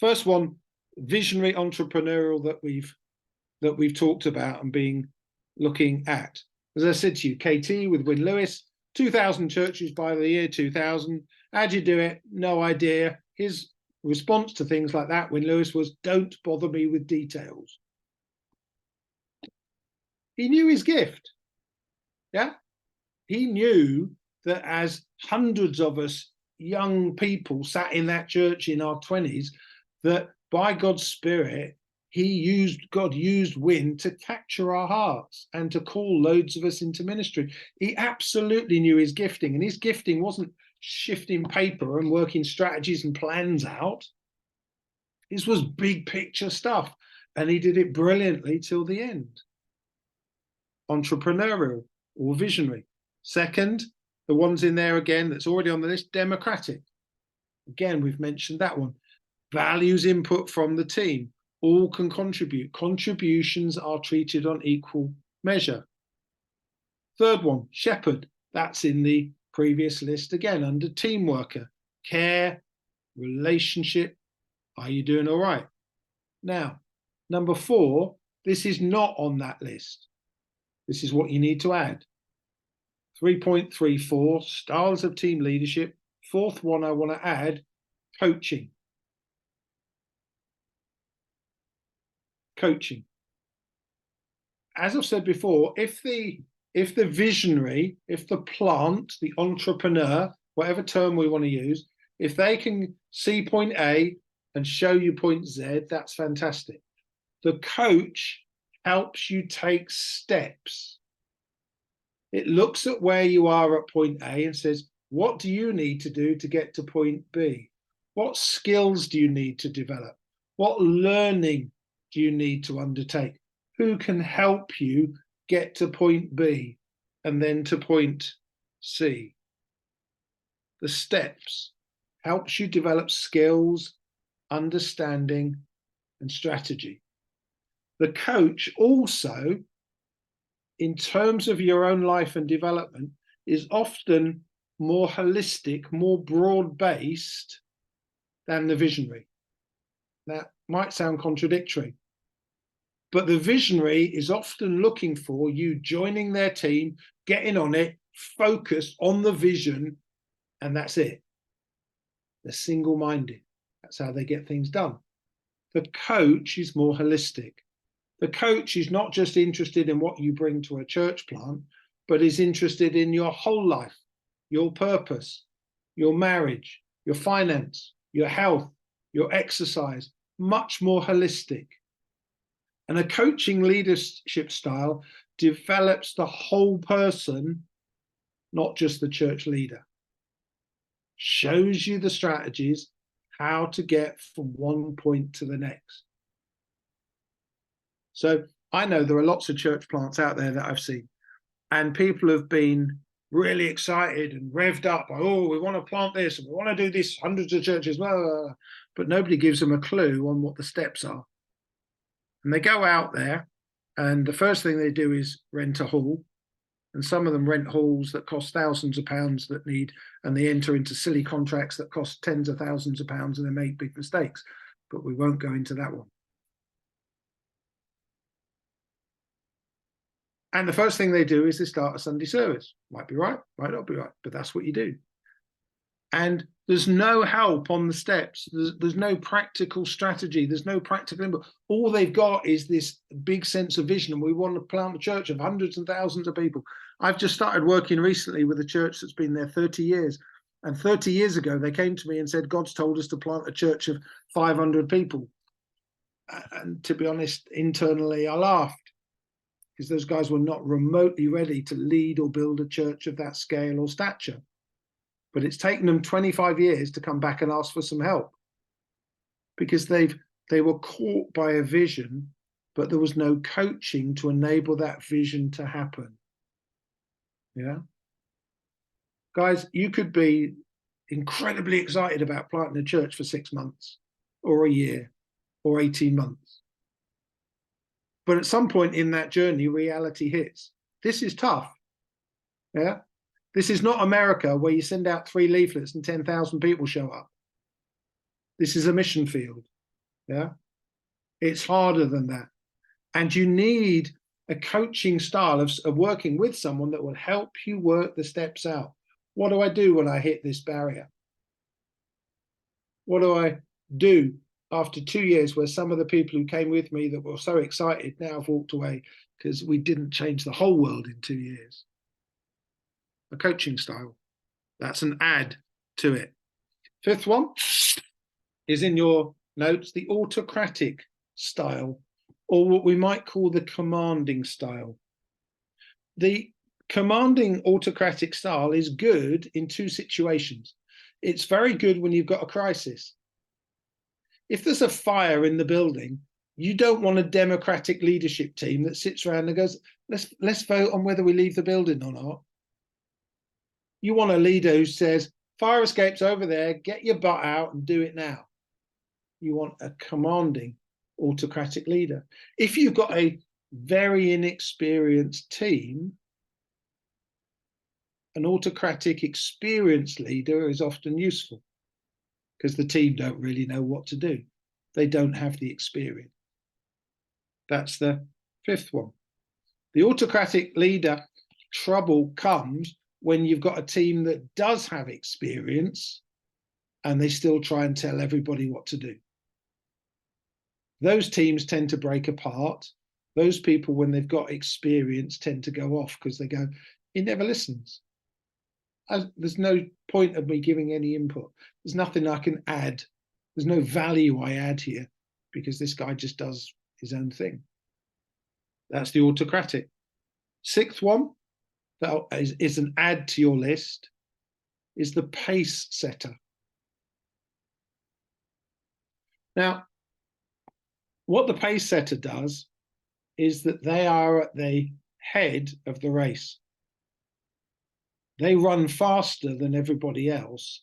First one, visionary entrepreneurial that we've talked about and been looking at. As I said to you, KT with Win Lewis, 2,000 churches by the year 2000. How'd you do it? No idea. His response to things like that, Win Lewis, was, don't bother me with details. He knew his gift. Yeah. He knew that as hundreds of us young people sat in that church in our 20s, that by God's Spirit, God used Win to capture our hearts and to call loads of us into ministry. He absolutely knew his gifting, and his gifting wasn't shifting paper and working strategies and plans out. This was big picture stuff, and he did it brilliantly till the end. Entrepreneurial or visionary. Second, the ones in there again that's already on the list, democratic. Again, we've mentioned that one. Values input from the team. All can contribute. Contributions are treated on equal measure. Third one, shepherd. That's in the previous list again under team worker. Care, relationship. Are you doing all right? Now, number 4, this is not on that list. This is what you need to add. 3.34, styles of team leadership. 4th one I want to add, coaching. Coaching. As I've said before, if the visionary, if the plant, the entrepreneur, whatever term we want to use, if they can see point A and show you point Z, that's fantastic. The coach helps you take steps. It looks at where you are at point A and says, What do you need to do to get to point B? What skills do you need to develop? What learning do you need to undertake? Who can help you get to point B and then to point C? The steps helps you develop skills, understanding, and strategy. The coach also, in terms of your own life and development, is often more holistic, more broad-based than the visionary. That might sound contradictory, but the visionary is often looking for you joining their team, getting on it, focused on the vision, and that's it. They're single-minded. That's how they get things done. The coach is more holistic. The coach is not just interested in what you bring to a church plant, but is interested in your whole life, your purpose, your marriage, your finance, your health, your exercise, much more holistic. And a coaching leadership style develops the whole person, not just the church leader. Shows you the strategies, how to get from one point to the next. So I know there are lots of church plants out there that I've seen, and people have been really excited and revved up. Oh, we want to plant this and we want to do this, hundreds of churches, blah, blah, blah. But nobody gives them a clue on what the steps are. And they go out there, and the first thing they do is rent a hall. And some of them rent halls that cost thousands of pounds and they enter into silly contracts that cost tens of thousands of pounds, and they make big mistakes. But we won't go into that one. And the first thing they do is they start a Sunday service. Might be right, might not be right, but that's what you do. And there's no help on the steps. There's no practical strategy. There's no practical input. All they've got is this big sense of vision. And we want to plant a church of hundreds and thousands of people. I've just started working recently with a church that's been there 30 years. And 30 years ago, they came to me and said, God's told us to plant a church of 500 people. And to be honest, internally, I laughed, because those guys were not remotely ready to lead or build a church of that scale or stature. But it's taken them 25 years to come back and ask for some help, because they were caught by a vision, but there was no coaching to enable that vision to happen. Yeah. Guys, you could be incredibly excited about planting a church for 6 months or a year or 18 months. But at some point in that journey, reality hits. This is tough. Yeah. This is not America, where you send out 3 leaflets and 10,000 people show up. This is a mission field. Yeah. It's harder than that. And you need a coaching style of working with someone that will help you work the steps out. What do I do when I hit this barrier? What do I do after 2 years, where some of the people who came with me that were so excited now have walked away because we didn't change the whole world in 2 years? A coaching style. That's an add to it. 5th one is in your notes, the autocratic style, or what we might call the commanding style. The commanding autocratic style is good in 2 situations. It's very good when you've got a crisis. If there's a fire in the building, you don't want a democratic leadership team that sits around and goes, let's vote on whether we leave the building or not. You want a leader who says, fire escape's over there, get your butt out and do it now. You want a commanding autocratic leader. If you've got a very inexperienced team, an autocratic experienced leader is often useful, because the team don't really know what to do. They don't have the experience. That's the 5th one. The autocratic leader trouble comes when you've got a team that does have experience and they still try and tell everybody what to do. Those teams tend to break apart. Those people, when they've got experience, tend to go off because they go, he never listens. There's no point of me giving any input. There's nothing I can add. There's no value I add here, because this guy just does his own thing. That's the autocratic. 6th one, that is an add to your list, is the pace setter. Now, what the pace setter does is that they are at the head of the race. They run faster than everybody else,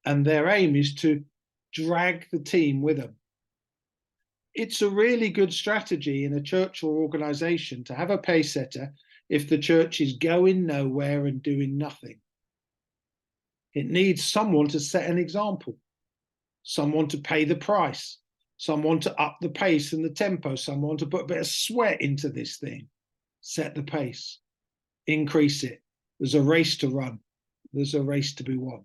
and their aim is to drag the team with them. It's a really good strategy in a church or organization to have a pace setter if the church is going nowhere and doing nothing. It needs someone to set an example, someone to pay the price, someone to up the pace and the tempo, someone to put a bit of sweat into this thing, set the pace, increase it. There's a race to run. There's a race to be won.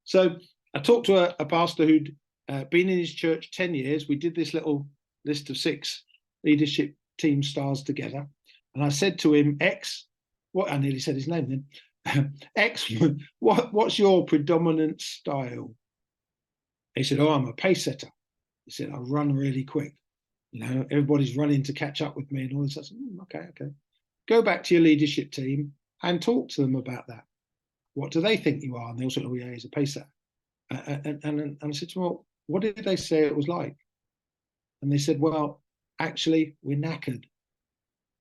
So I talked to a pastor who'd been in his church 10 years. We did this little list of 6 leadership team stars together. And I said to him, X, what? I nearly said his name then. X, what's your predominant style? He said, oh, I'm a pace setter. He said, I run really quick. You know, everybody's running to catch up with me and all this. I said, okay. Go back to your leadership team and talk to them about that. What do they think you are? And they all said, oh, yeah, he's a pace setter. And I said to them, well, what did they say it was like? And they said, well, actually, we're knackered.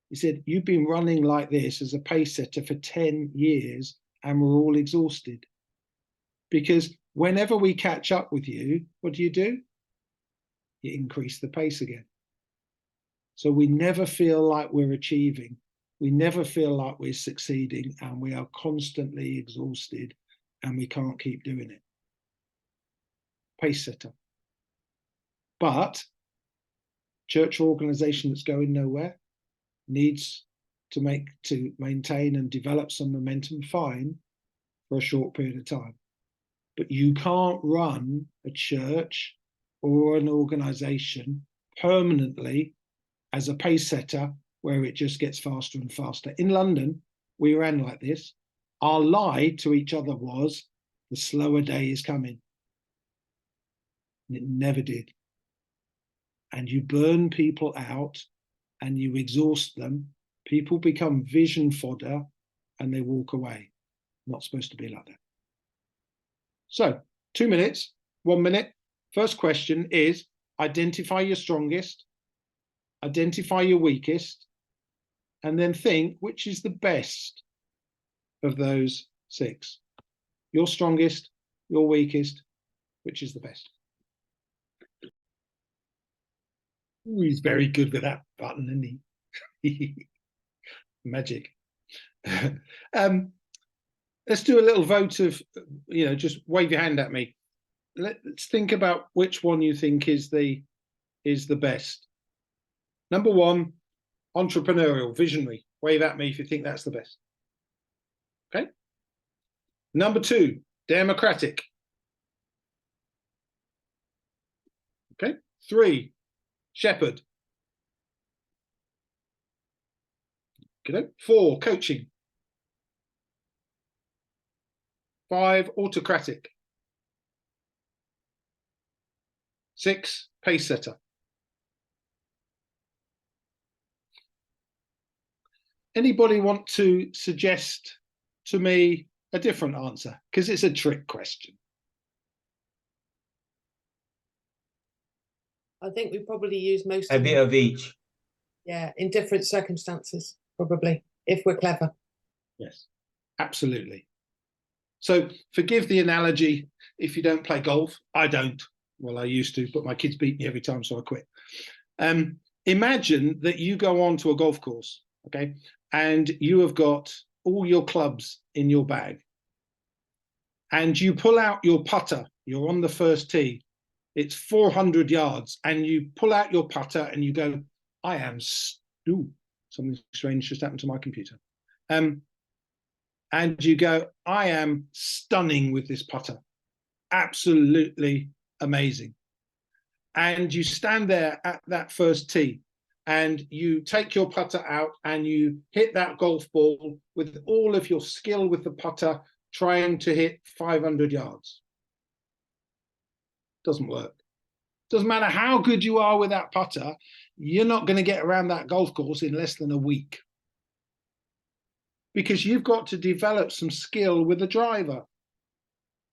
He said, you've been running like this as a pace setter for 10 years and we're all exhausted. Because whenever we catch up with you, what do? You increase the pace again. So we never feel like we're achieving. We never feel like we're succeeding, and we are constantly exhausted and we can't keep doing it. Pace setter. But church or organization that's going nowhere needs to maintain and develop some momentum, fine, for a short period of time. But you can't run a church or an organization permanently as a pace setter where it just gets faster and faster. In London, we ran like this. Our lie to each other was, the slower day is coming. And it never did. And you burn people out and you exhaust them. People become vision fodder and they walk away. Not supposed to be like that. So 2 minutes, 1 minute. First question is, identify your strongest, identify your weakest, and then think which is the best of those 6. Your strongest, your weakest, which is the best? Ooh, he's very good with that button, isn't he? Magic. Let's do a little vote of, just wave your hand at me. Let's think about which one you think is the best. Number 1, entrepreneurial, visionary. Wave at me if you think that's the best. Okay. Number 2, democratic. Okay. 3, shepherd. Okay. 4, coaching. 5, autocratic. 6, pace setter. Anybody want to suggest to me a different answer? Because it's a trick question. I think we probably use most A of bit them, of each. yeah, in different circumstances, probably, if we're clever. Yes, absolutely. So forgive the analogy if you don't play golf. I don't. Well, I used to, but my kids beat me every time, so I quit. Imagine that you go on to a golf course, okay, and you have got all your clubs in your bag, and you pull out your putter. You're on the first tee. It's 400 yards, and you pull out your putter and you go, I am, something strange just happened to my computer. And you go, I am stunning with this putter. Absolutely amazing. And you stand there at that first tee and you take your putter out and you hit that golf ball with all of your skill with the putter, trying to hit 500 yards. Doesn't work. Doesn't matter how good you are with that putter, you're not going to get around that golf course in less than a week. because you've got to develop some skill with the driver.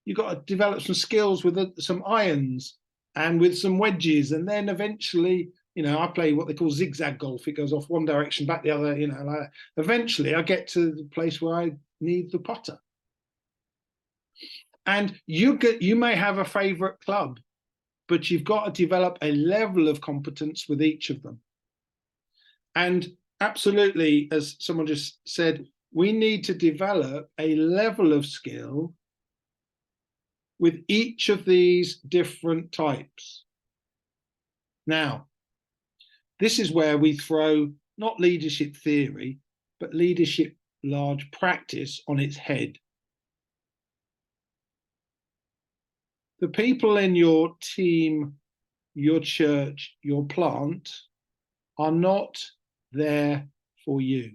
You've got to develop some skills with some irons and with some wedges, and then eventually, you know, I play what they call zigzag golf. It goes off one direction, back the other, you know, like that. Eventually I get to the place where I need the putter. And you may have a favorite club, but you've got to develop a level of competence with each of them. And absolutely, as someone just said, we need to develop a level of skill with each of these different types. Now, this is where we throw not leadership theory, but leadership large practice on its head. The people in your team, your church, your plant are not there for you.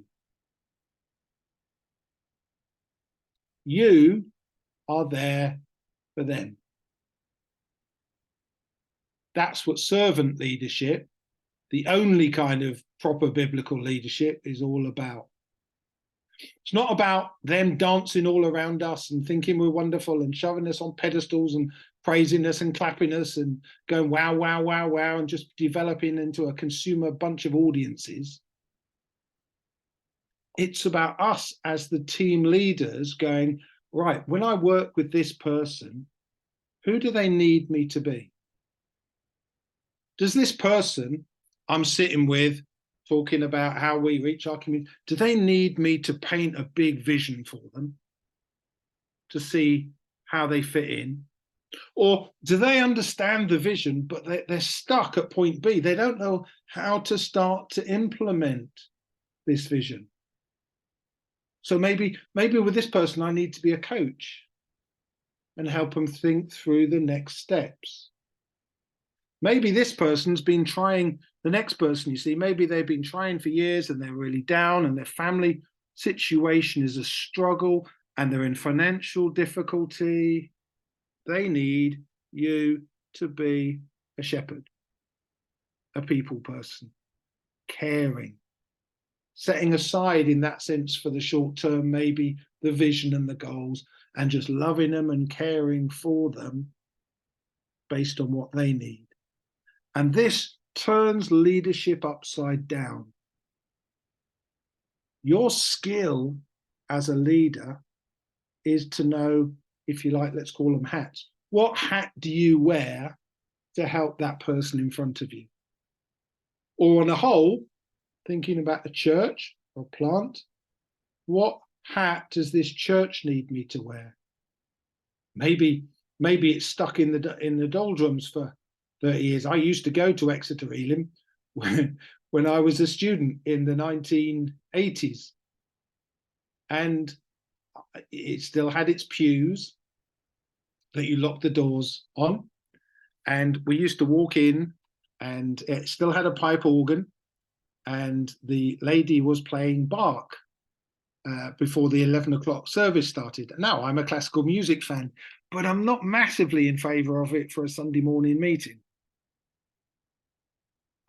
You are there for them. That's what servant leadership, the only kind of proper biblical leadership, is all about. It's not about them dancing all around us and thinking we're wonderful and shoving us on pedestals and praising us and clapping us and going wow, wow, wow, wow, and just developing into a consumer bunch of audiences. It's about us as the team leaders going, right, when I work with this person, who do they need me to be? Does this person I'm sitting with, talking about how we reach our community, do they need me to paint a big vision for them to see how they fit in? Or do they understand the vision, but they're stuck at point B? They don't know how to start to implement this vision. So maybe with this person, I need to be a coach and help them think through the next steps. Maybe this person's been trying, the next person you see, maybe they've been trying for years and they're really down and their family situation is a struggle and they're in financial difficulty. They need you to be a shepherd, a people person, caring, setting aside in that sense for the short term, maybe the vision and the goals, and just loving them and caring for them based on what they need. And this turns leadership upside down. Your skill as a leader is to know, if you like, let's call them hats. What hat do you wear to help that person in front of you? Or on a whole, thinking about a church or plant, what hat does this church need me to wear? Maybe it's stuck in the doldrums for 30 years. I used to go to Exeter Elim when I was a student in the 1980s. And it still had its pews that you locked the doors on. And we used to walk in and it still had a pipe organ. And the lady was playing Bach before the 11 o'clock service started. Now, I'm a classical music fan, but I'm not massively in favor of it for a Sunday morning meeting.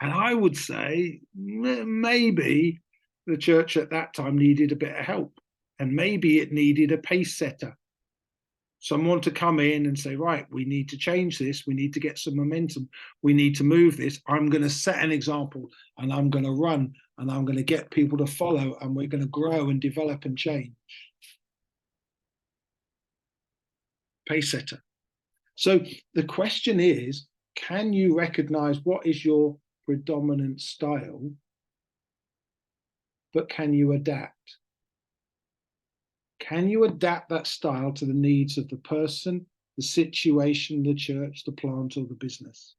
And I would say maybe the church at that time needed a bit of help, and maybe it needed a pace setter, someone to come in and say, right, we need to change this. We need to get some momentum. We need to move this. I'm going to set an example and I'm going to run and I'm going to get people to follow and we're going to grow and develop and change. Pace setter. So the question is, can you recognize what is your predominant style, but can you adapt? Can you adapt that style to the needs of the person, the situation, the church, the plant, or the business?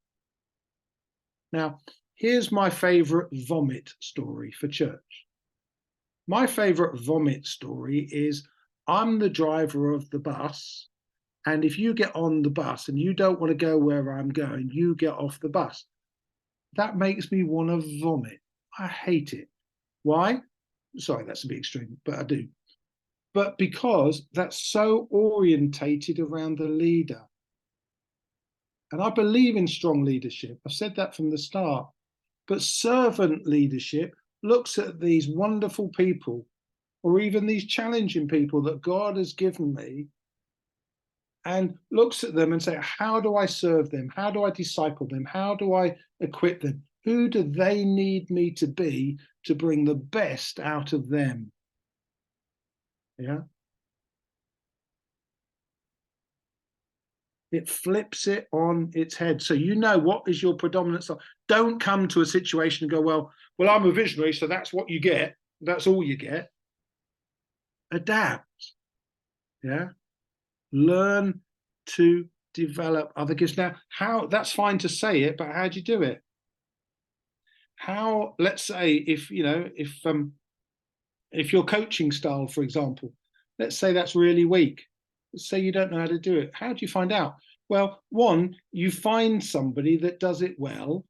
Now, here's my favorite vomit story for church. My favorite vomit story is, I'm the driver of the bus, and if you get on the bus and you don't want to go where I'm going, you get off the bus. That makes me want to vomit. I hate it. Why? Sorry, that's a bit extreme, but I do. But because that's so orientated around the leader. And I believe in strong leadership. I've said that from the start. But servant leadership looks at these wonderful people. or even these challenging people that God has given me, and looks at them and say, how do I serve them? How do I disciple them? How do I equip them? Who do they need me to be to bring the best out of them? Yeah. It flips it on its head. So you know what is your predominant style. Don't come to a situation and go, well, I'm a visionary, so that's what you get. That's all you get. Adapt. Yeah. Learn to develop other gifts. Now, how, that's fine to say it, but how do you do it? How, let's say if your coaching style, for example, let's say that's really weak. Let's say you don't know how to do it. How do you find out? Well, one, you find somebody that does it well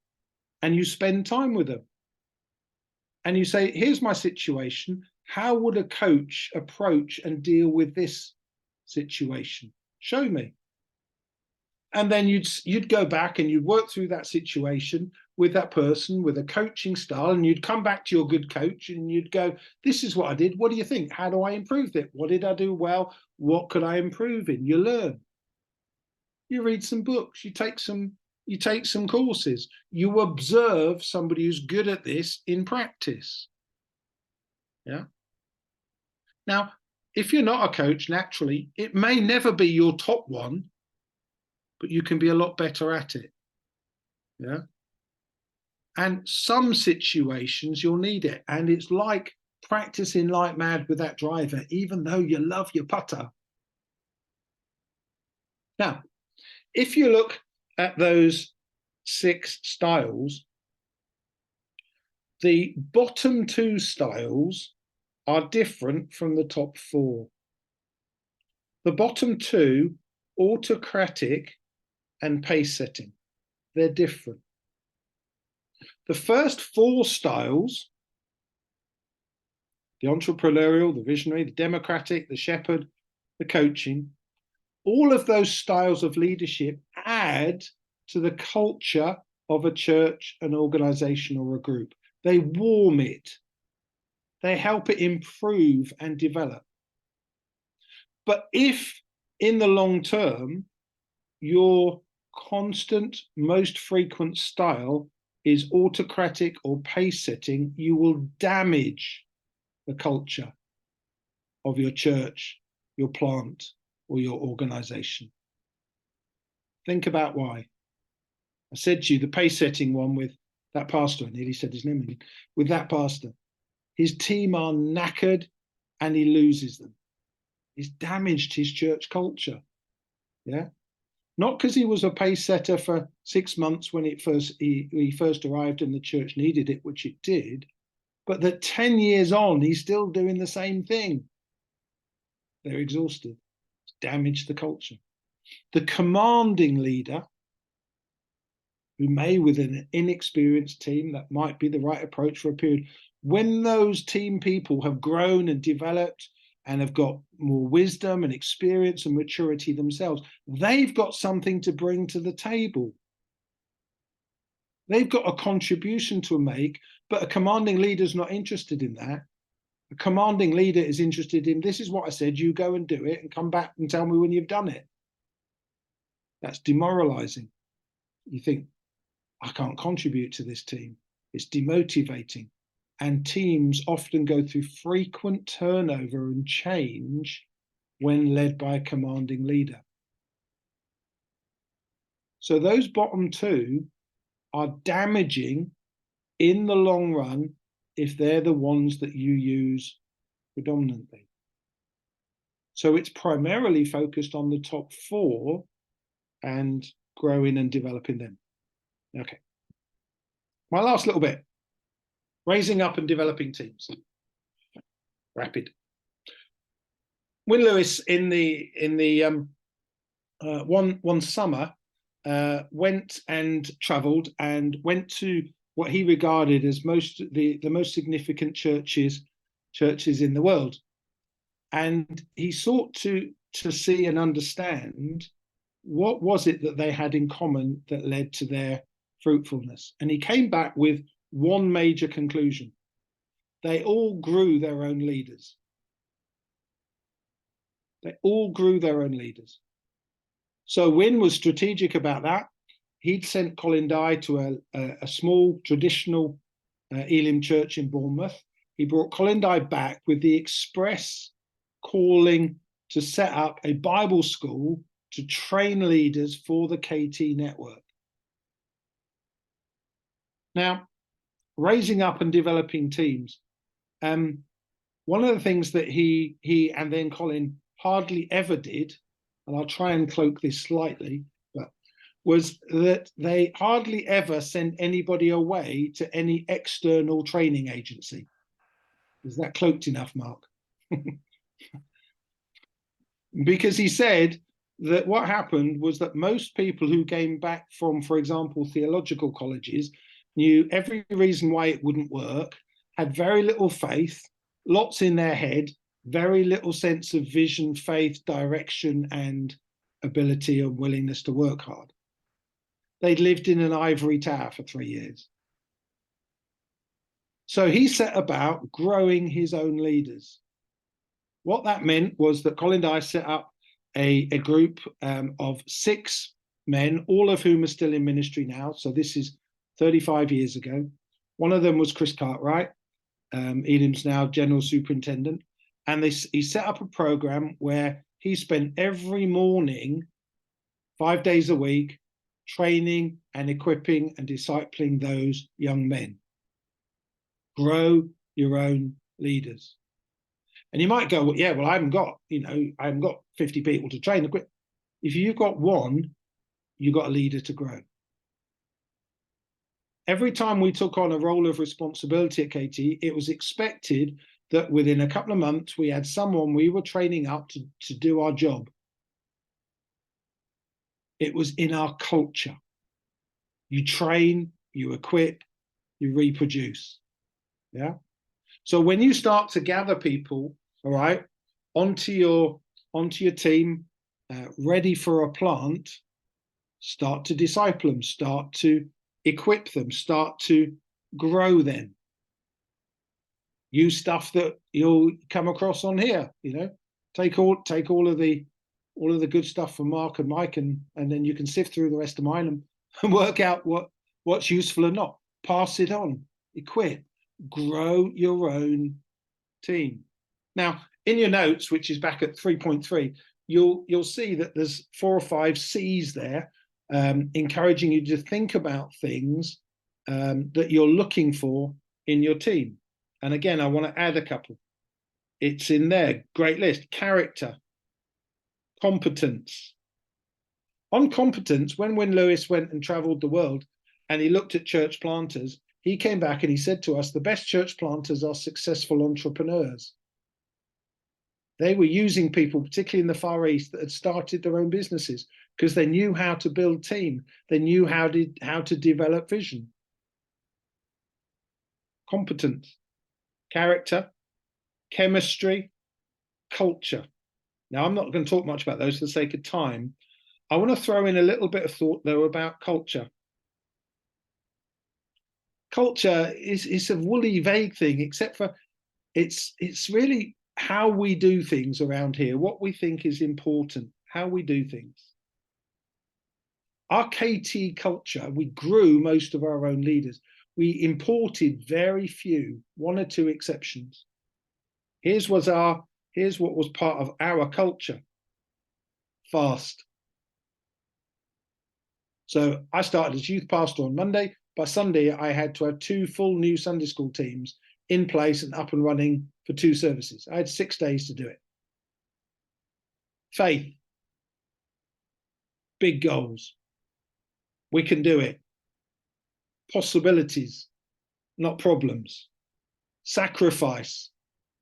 and you spend time with them. And you say, here's my situation. How would a coach approach and deal with this situation? Show me. And then you'd go back and you'd work through that situation with that person with a coaching style, and you'd come back to your good coach and you'd go, this is what I did. What do you think? How do I improve it? What did I do well? What could I improve in? You learn. You read some books, you take some courses, you observe somebody who's good at this in practice. Yeah. Now, if you're not a coach, naturally, it may never be your top one, but you can be a lot better at it. Yeah. And some situations you'll need it. And it's like practicing like mad with that driver, even though you love your putter. Now, if you look at those 6 styles, the bottom 2 styles are different from the top 4. The bottom 2, autocratic and pace setting, they're different. The first 4 styles, the entrepreneurial, the visionary, the democratic, the shepherd, the coaching, all of those styles of leadership add to the culture of a church, an organization, or a group. They warm it. They help it improve and develop. But if in the long term, your constant, most frequent style is autocratic or pace setting, you will damage the culture of your church, your plant, or your organization. Think about why. I said to you, the pace setting one with that pastor, I nearly said his name again, with that pastor, his team are knackered and he loses them. He's damaged his church culture. Yeah. Not because he was a pace setter for 6 months when he first arrived and the church needed it, which it did, but that 10 years on, he's still doing the same thing. They're exhausted. It's damaged the culture. The commanding leader, who may, with an inexperienced team, that might be the right approach for a period, when those team people have grown and developed and have got more wisdom and experience and maturity themselves, they've got something to bring to the table. They've got a contribution to make, but a commanding leader is not interested in that. A commanding leader is interested in, this is what I said, you go and do it and come back and tell me when you've done it. That's demoralizing. You think, I can't contribute to this team. It's demotivating. And teams often go through frequent turnover and change when led by a commanding leader. So those bottom 2 are damaging in the long run if they're the ones that you use predominantly. So it's primarily focused on the top 4 and growing and developing them. Okay. My last little bit. Raising up and developing teams. Rapid. Win Lewis in the one summer went and travelled and went to what he regarded as the most significant churches in the world, and he sought to see and understand what was it that they had in common that led to their fruitfulness. And he came back with one major conclusion: they all grew their own leaders. They all grew their own leaders. So Wynne was strategic about that. He'd sent Colin Dye to a small traditional Elim church in Bournemouth. He brought Colin Dye back with the express calling to set up a Bible school to train leaders for the KT network. Now, raising up and developing teams. One of the things that he and then Colin hardly ever did, and I'll try and cloak this slightly, but was that they hardly ever sent anybody away to any external training agency. Is that cloaked enough, Mark? Because he said that what happened was that most people who came back from, for example, theological colleges knew every reason why it wouldn't work, had very little faith, lots in their head, very little sense of vision, faith, direction, and ability and willingness to work hard. They'd lived in an ivory tower for 3 years. So he set about growing his own leaders. What that meant was that Colin Dye set up a group of 6 men, all of whom are still in ministry now. So this is 35 years ago. One of them was Chris Cartwright, Elim's now general superintendent. And he set up a program where he spent every morning, 5 days a week, training and equipping and discipling those young men. Grow your own leaders. And you might go, well, yeah, well, I haven't got 50 people to train. If you've got one, you've got a leader to grow. Every time we took on a role of responsibility at KT, it was expected that within a couple of months, we had someone we were training up to do our job. It was in our culture. You train, you equip, you reproduce. Yeah. So when you start to gather people, all right, onto your team, ready for a plant, start to disciple them, start to equip them, start to grow them. Use stuff that you'll come across on here. Take all of the good stuff from Mark and Mike, and then you can sift through the rest of mine and work out what's useful or not. Pass it on, equip, grow your own team. Now, in your notes, which is back at 3.3, you'll see that there's 4 or 5 C's there, encouraging you to think about things that you're looking for in your team. And again, I want to add a couple. It's in there, great list. Character, competence. On competence, when Wynne Lewis went and traveled the world and he looked at church planters, he came back and he said to us, the best church planters are successful entrepreneurs. They were using people, particularly in the Far East, that had started their own businesses because they knew how to build team. They knew how to develop vision. Competence, character, chemistry, culture. Now, I'm not going to talk much about those for the sake of time. I want to throw in a little bit of thought, though, about culture. Culture is a woolly, vague thing, except for it's really how we do things around here, what we think is important, how we do things. Our KT culture, we grew most of our own leaders. We imported very few, 1 or 2 exceptions. Here's what was part of our culture. Fast. So I started as youth pastor on Monday. By Sunday, I had to have 2 full new Sunday school teams in place and up and running for 2 services. I had 6 days to do it. Faith. Big goals. We can do it. Possibilities, not problems. Sacrifice,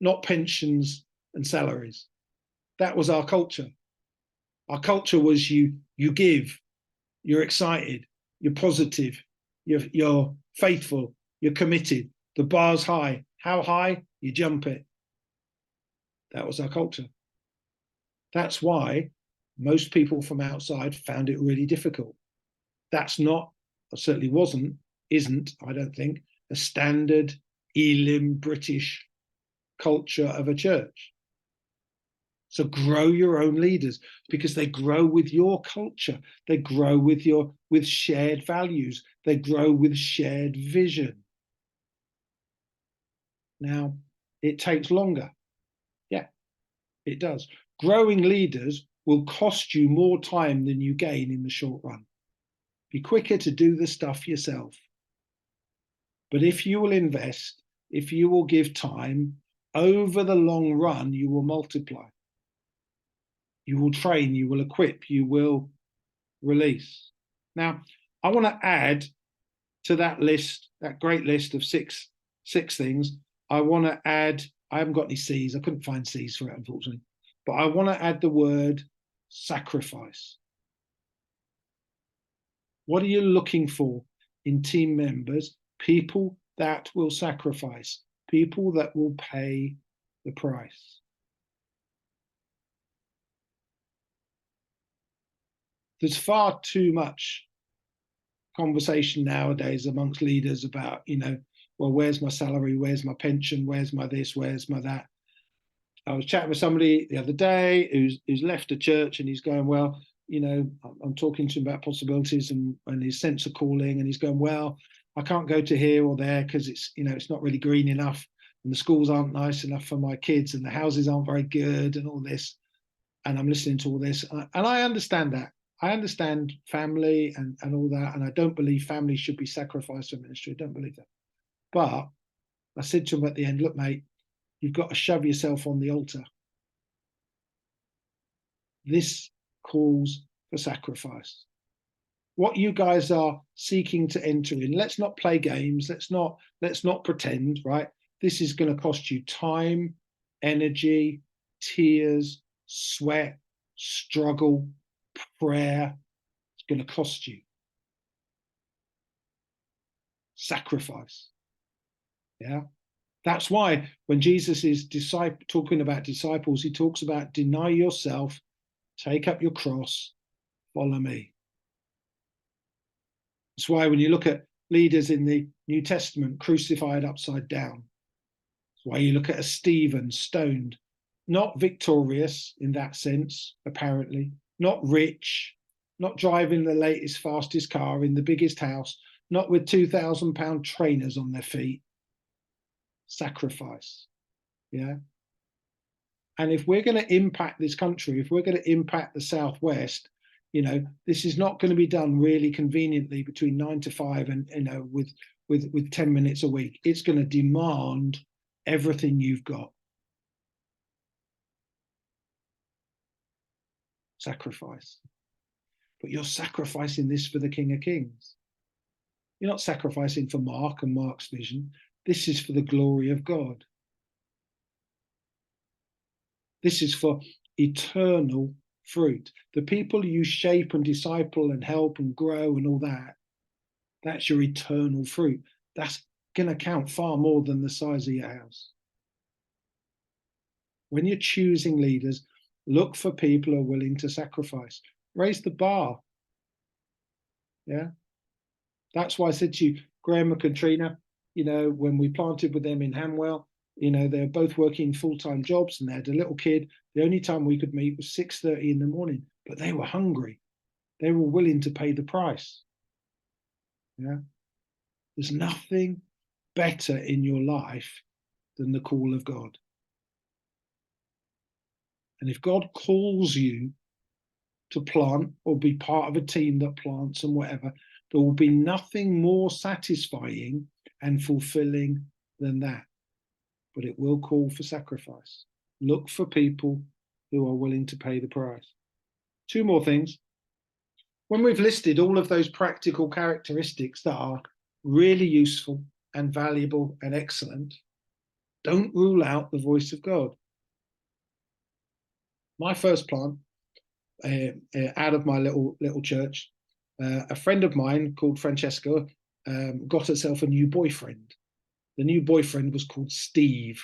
not pensions and salaries. That was our culture. Our culture was you give, you're excited, you're positive, you're faithful, you're committed. The bar's high. How high? You jump it. That was our culture. That's why most people from outside found it really difficult. That's not, or certainly isn't, I don't think, a standard Elim British culture of a church. So grow your own leaders, because they grow with your culture. They grow with shared values. They grow with shared vision. Now, it takes longer. Yeah, it does. Growing leaders will cost you more time than you gain in the short run. Be quicker to do the stuff yourself. But if you will invest, if you will give time, over the long run, you will multiply. You will train, you will equip, you will release. Now, I want to add to that list, that great list of six things. I want to add, I haven't got any C's, I couldn't find C's for it, unfortunately, but I want to add the word sacrifice. What are you looking for in team members? People that will sacrifice, people that will pay the price. There's far too much conversation nowadays amongst leaders about, well, where's my salary? Where's my pension? Where's my this? Where's my that? I was chatting with somebody the other day who's left a church, and he's going, well, I'm talking to him about possibilities and his sense of calling, and he's going, well, I can't go to here or there because it's not really green enough, and the schools aren't nice enough for my kids, and the houses aren't very good, and all this. And I'm listening to all this, and I understand that. I understand family and all that, and I don't believe family should be sacrificed for ministry. I don't believe that. But I said to him at the end, look, mate, you've got to shove yourself on the altar. This calls for sacrifice. What you guys are seeking to enter in, let's not play games. Let's not pretend, right? This is going to cost you time, energy, tears, sweat, struggle, prayer. It's going to cost you. Sacrifice. Yeah. That's why when Jesus is talking about disciples, he talks about deny yourself, take up your cross, follow me. That's why when you look at leaders in the New Testament crucified upside down, that's why you look at a Stephen stoned, not victorious in that sense, apparently, not rich, not driving the latest, fastest car in the biggest house, not with £2,000 trainers on their feet. Sacrifice. Yeah. And if we're going to impact this country, if we're going to impact the Southwest, this is not going to be done really conveniently between 9 to 5 and with 10 minutes a week. It's going to demand everything you've got. Sacrifice. But you're sacrificing this for the King of Kings. You're not sacrificing for Mark and Mark's vision. This is for the glory of God. This is for eternal fruit. The people you shape and disciple and help and grow and all that, that's your eternal fruit. That's going to count far more than the size of your house. When you're choosing leaders, look for people who are willing to sacrifice. Raise the bar. Yeah. That's why I said to you, Graham and Katrina, when we planted with them in Hanwell, they're both working full-time jobs and they had a little kid. The only time we could meet was 6:30 in the morning, but they were hungry. They were willing to pay the price. Yeah. There's nothing better in your life than the call of God. And if God calls you to plant or be part of a team that plants and whatever, there will be nothing more satisfying and fulfilling than that. But it will call for sacrifice. Look for people who are willing to pay the price. 2 more things. When we've listed all of those practical characteristics that are really useful and valuable and excellent, don't rule out the voice of God. My first plant, out of my little church, a friend of mine called Francesca got herself a new boyfriend. The new boyfriend was called Steve,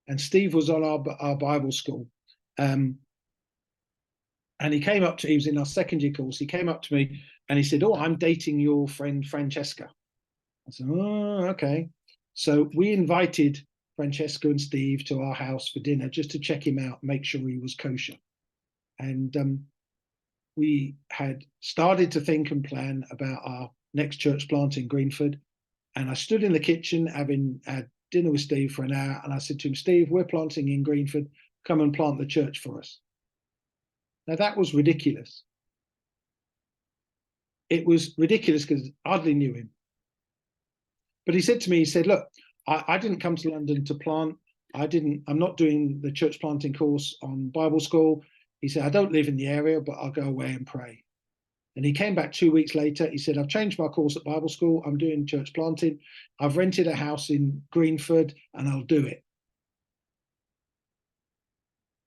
and Steve was on our Bible school. And he was in our second year course. He came up to me and he said, "Oh, I'm dating your friend Francesca." I said, "Oh, okay." So we invited Francesca and Steve to our house for dinner just to check him out, make sure he was kosher. And we had started to think and plan about our next church plant in Greenford. And I stood in the kitchen having had dinner with Steve for an hour. And I said to him, Steve, we're planting in Greenford. Come and plant the church for us. Now, that was ridiculous. It was ridiculous because I hardly knew him. But he said to me, he said, look, I didn't come to London to plant. I'm not doing the church planting course on Bible school. He said, I don't live in the area, but I'll go away and pray. And he came back 2 weeks later. He said, I've changed my course at Bible school. I'm doing church planting. I've rented a house in Greenford and I'll do it.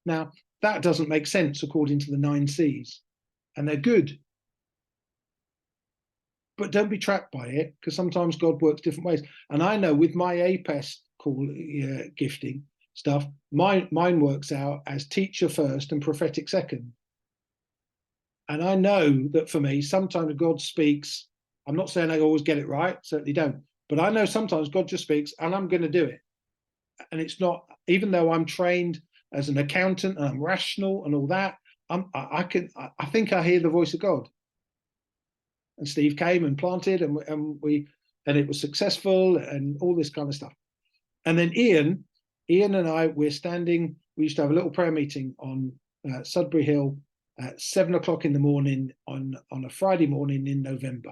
Now, that doesn't make sense according to the 9 C's, and they're good. But don't be trapped by it, because sometimes God works different ways. And I know with my APES call gifting stuff, mine works out as teacher first and prophetic second. And I know that for me, sometimes God speaks. I'm not saying I always get it right, certainly don't. But I know sometimes God just speaks and I'm going to do it. And it's not, even though I'm trained as an accountant and I'm rational and all that, I think I hear the voice of God. And Steve came and planted and it was successful and all this kind of stuff. And then Ian and I, we used to have a little prayer meeting on Sudbury Hill at 7 o'clock in the morning on a Friday morning in November.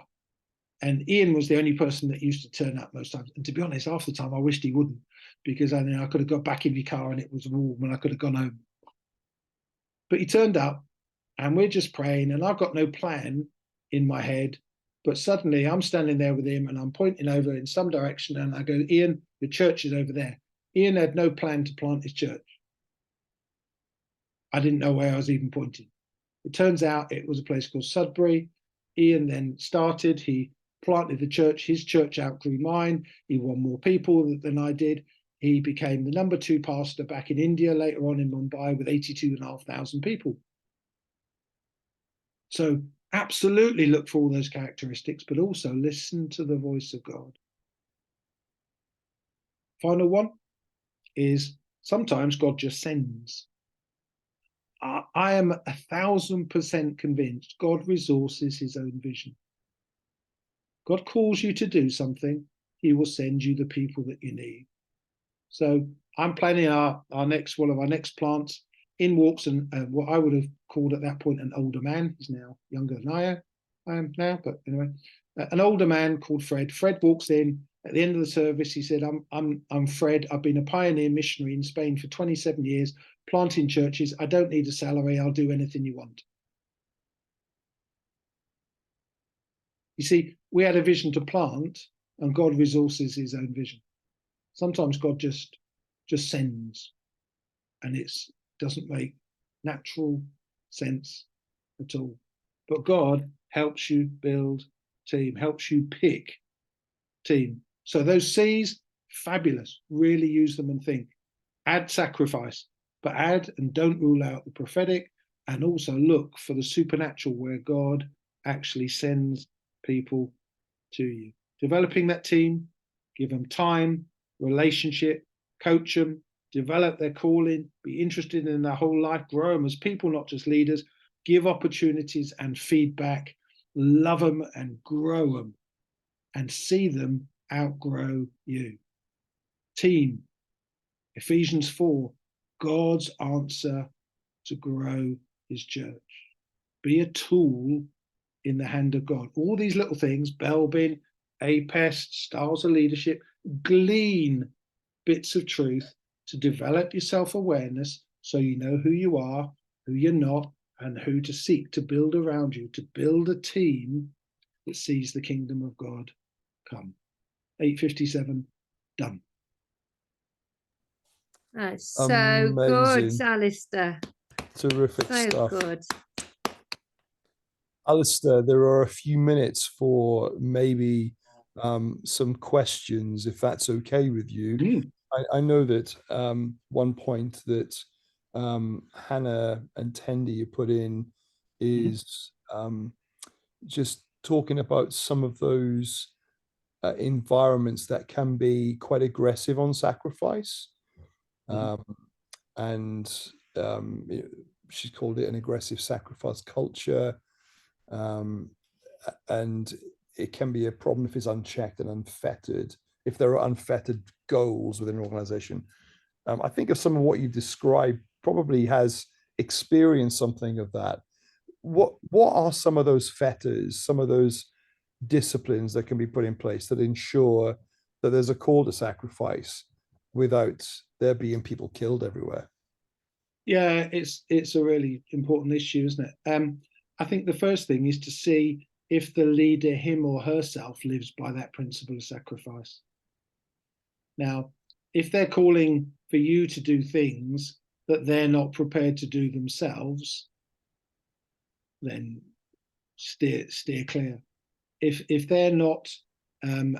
And Ian was the only person that used to turn up most times. And to be honest, half the time I wished he wouldn't, because I could have got back in my car and it was warm and I could have gone home. But he turned up and we're just praying and I've got no plan in my head. But suddenly I'm standing there with him and I'm pointing over in some direction and I go, Ian, the church is over there. Ian had no plan to plant his church. I didn't know where I was even pointing. It turns out it was a place called Sudbury. Ian then started, he planted the church, his church outgrew mine. He won more people than I did. He became the number 2 pastor back in India, later on in Mumbai, with 82,500 people. So absolutely look for all those characteristics, but also listen to the voice of God. Final one is sometimes God just sends. I am 1,000% convinced God resources his own vision. God calls you to do something, he will send you the people that you need. So I'm planning one of our next plants. In walks what I would have called at that point an older man. He's now younger than I am now, but anyway, an older man called Fred. Fred walks in at the end of the service. He said, I'm Fred. I've been a pioneer missionary in Spain for 27 years, planting churches. I don't need a salary. I'll do anything you want. You see, we had a vision to plant, and God resources his own vision. Sometimes God just sends, and it doesn't make natural sense at all. But God helps you build team, helps you pick team. So those C's, fabulous. Really use them and think. Add sacrifice, but add and don't rule out the prophetic, and also look for the supernatural where God actually sends people to you. Developing that team, give them time, relationship, coach them, develop their calling, be interested in their whole life, grow them as people, not just leaders, give opportunities and feedback, love them and grow them, and see them outgrow you. Team, Ephesians 4, God's answer to grow his church. Be a tool in the hand of God. All these little things, Belbin, APES, styles of leadership, glean bits of truth to develop your self-awareness so you know who you are, who you're not, and who to seek to build around you, to build a team that sees the kingdom of God come. 8:57, done. That's so good, Amazing. Alistair. Terrific So stuff. good. Alistair, there are a few minutes for maybe some questions, if that's okay with you. I know that one point that Hannah and Tendi you put in is just talking about some of those environments that can be quite aggressive on sacrifice. And she's called it an aggressive sacrifice culture. And it can be a problem if it's unchecked and unfettered, if there are unfettered goals within an organization. I think of some of what you've described probably has experienced something of that. What are some of those fetters, some of those disciplines that can be put in place that ensure that there's a call to sacrifice without there being people killed everywhere? Yeah, it's a really important issue, isn't it? I think the first thing is to see if the leader, him or herself, lives by that principle of sacrifice. Now, if they're calling for you to do things that they're not prepared to do themselves, then steer clear. If they're not,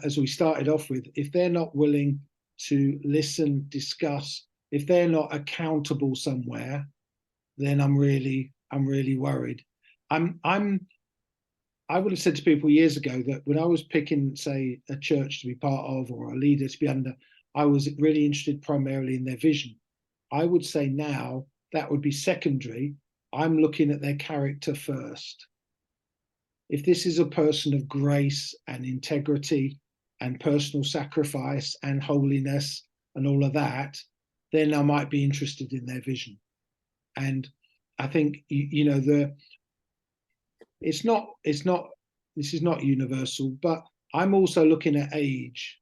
as we started off with, if they're not willing to listen, discuss, if they're not accountable somewhere, then I'm really worried. I would have said to people years ago that when I was picking, say, a church to be part of or a leader to be under, I was really interested primarily in their vision. I would say now that would be secondary. I'm looking at their character first. If this is a person of grace and integrity and personal sacrifice and holiness and all of that, then I might be interested in their vision. And I think, you know, this is not universal, but I'm also looking at age.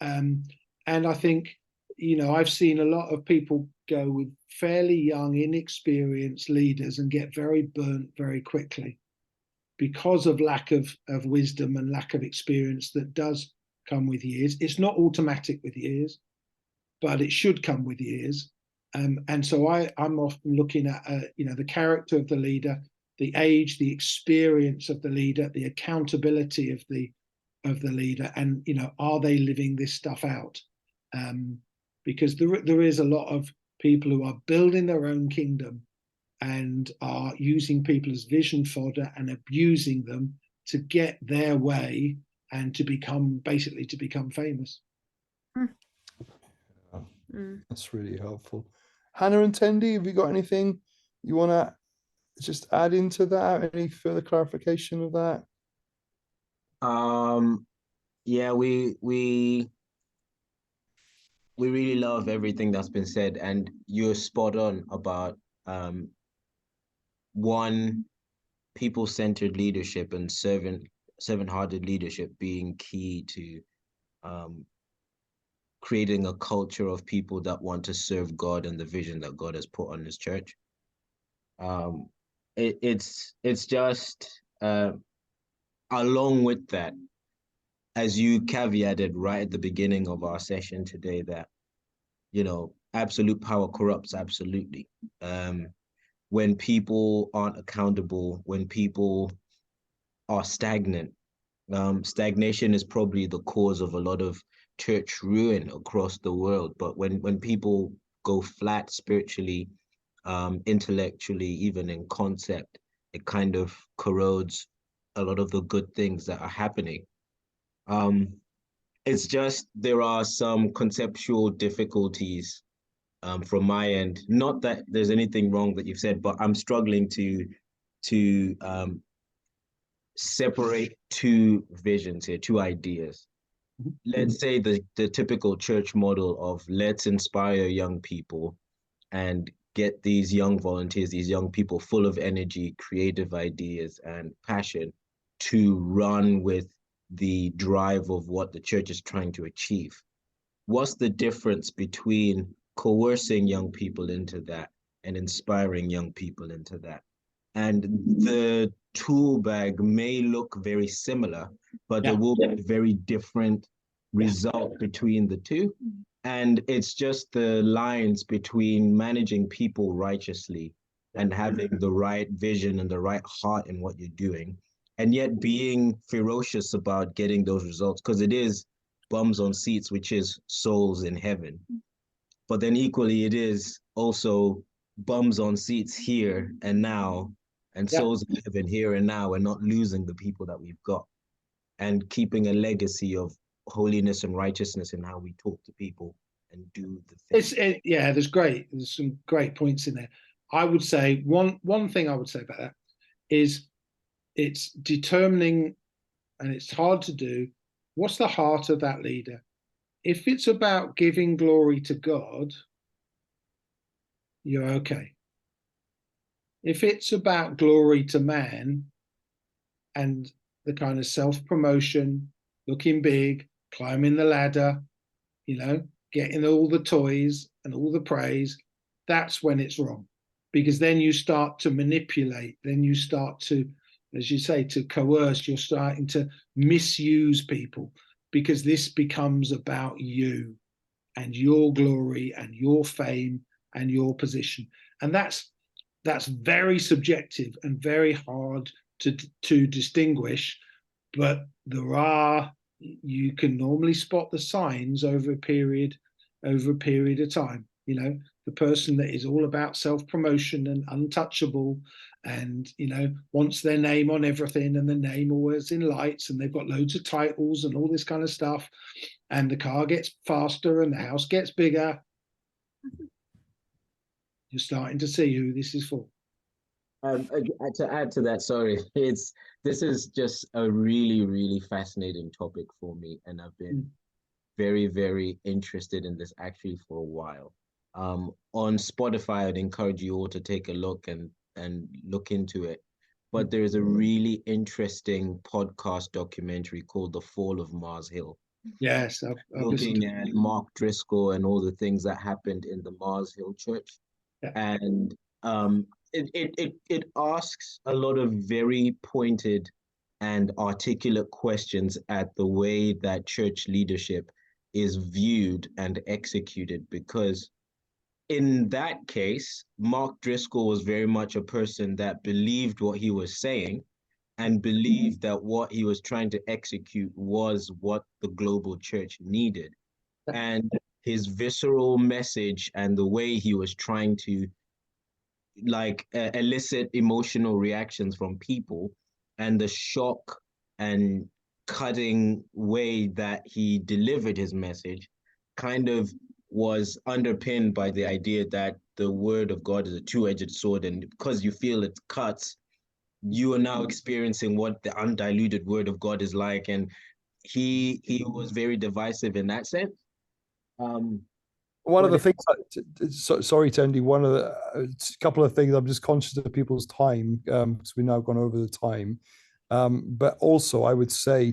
And I think, you know, I've seen a lot of people go with fairly young, inexperienced leaders and get very burnt very quickly because of lack of wisdom and lack of experience that does come with years. It's not automatic with years, but it should come with years. And so I'm often looking at, you know, the character of the leader, the age, the experience of the leader, the accountability of the leader, and, you know, are they living this stuff out? Because there is a lot of people who are building their own kingdom and are using people as vision fodder and abusing them to get their way and to become famous. That's really helpful. Hannah and Tendi, have you got anything you want to just add into that? Any further clarification of that? Yeah, we really love everything that's been said, and you're spot on about one, people-centered leadership and servant-hearted leadership being key to creating a culture of people that want to serve God and the vision that God has put on His church. It's just along with that, as you caveated right at the beginning of our session today, that, you know, absolute power corrupts absolutely. When people aren't accountable, when people are stagnant, stagnation is probably the cause of a lot of church ruin across the world. But when people go flat spiritually, intellectually, even in concept, it kind of corrodes a lot of the good things that are happening. It's just there are some conceptual difficulties from my end. Not that there's anything wrong that you've said, but I'm struggling to separate two visions here, two ideas. Let's say the typical church model of let's inspire young people and get these young volunteers, these young people full of energy, creative ideas, and passion to run with the drive of what the church is trying to achieve. What's the difference between coercing young people into that and inspiring young people into that? And the tool bag may look very similar, but there will be very different result between the two. And it's just the lines between managing people righteously and having the right vision and the right heart in what you're doing, and yet being ferocious about getting those results, because it is bums on seats, which is souls in heaven. But then equally, it is also bums on seats here and now, and souls in heaven here and now, and not losing the people that we've got. and keeping a legacy of holiness and righteousness in how we talk to people and do the things. There's some great points in there. I would say one thing I would say about that is it's determining, and it's hard to do, what's the heart of that leader. If it's about giving glory to God, you're okay. If it's about glory to man and the kind of self-promotion, looking big, climbing the ladder, getting all the toys and all the praise, that's when it's wrong. Because then you start to manipulate, then you start to, as you say, to coerce, you're starting to misuse people, because this becomes about you and your glory and your fame and your position. And that's very subjective and very hard to distinguish, but you can normally spot the signs over a period of time. The person that is all about self-promotion and untouchable and wants their name on everything, and the name always in lights, and they've got loads of titles and all this kind of stuff, and the car gets faster and the house gets bigger. You're starting to see who this is for. To add to that, sorry, this is just a really, really fascinating topic for me, and I've been very, very interested in this actually for a while. On Spotify, I'd encourage you all to take a look and look into it. But there's a really interesting podcast documentary called The Fall of Mars Hill. Yes, looking at Mark Driscoll and all the things that happened in the Mars Hill Church. Yeah. And it asks a lot of very pointed and articulate questions at the way that church leadership is viewed and executed, because in that case, Mark Driscoll was very much a person that believed what he was saying and believed that what he was trying to execute was what the global church needed. And his visceral message and the way he was trying to elicit emotional reactions from people, and the shock and cutting way that he delivered his message kind of was underpinned by the idea that the word of God is a two-edged sword, and because you feel it cuts, you are now experiencing what the undiluted word of God is like. And he was very divisive in that sense. One of the things, sorry, Tendi, one of the couple of things, I'm just conscious of people's time, because we've now gone over the time. But also, I would say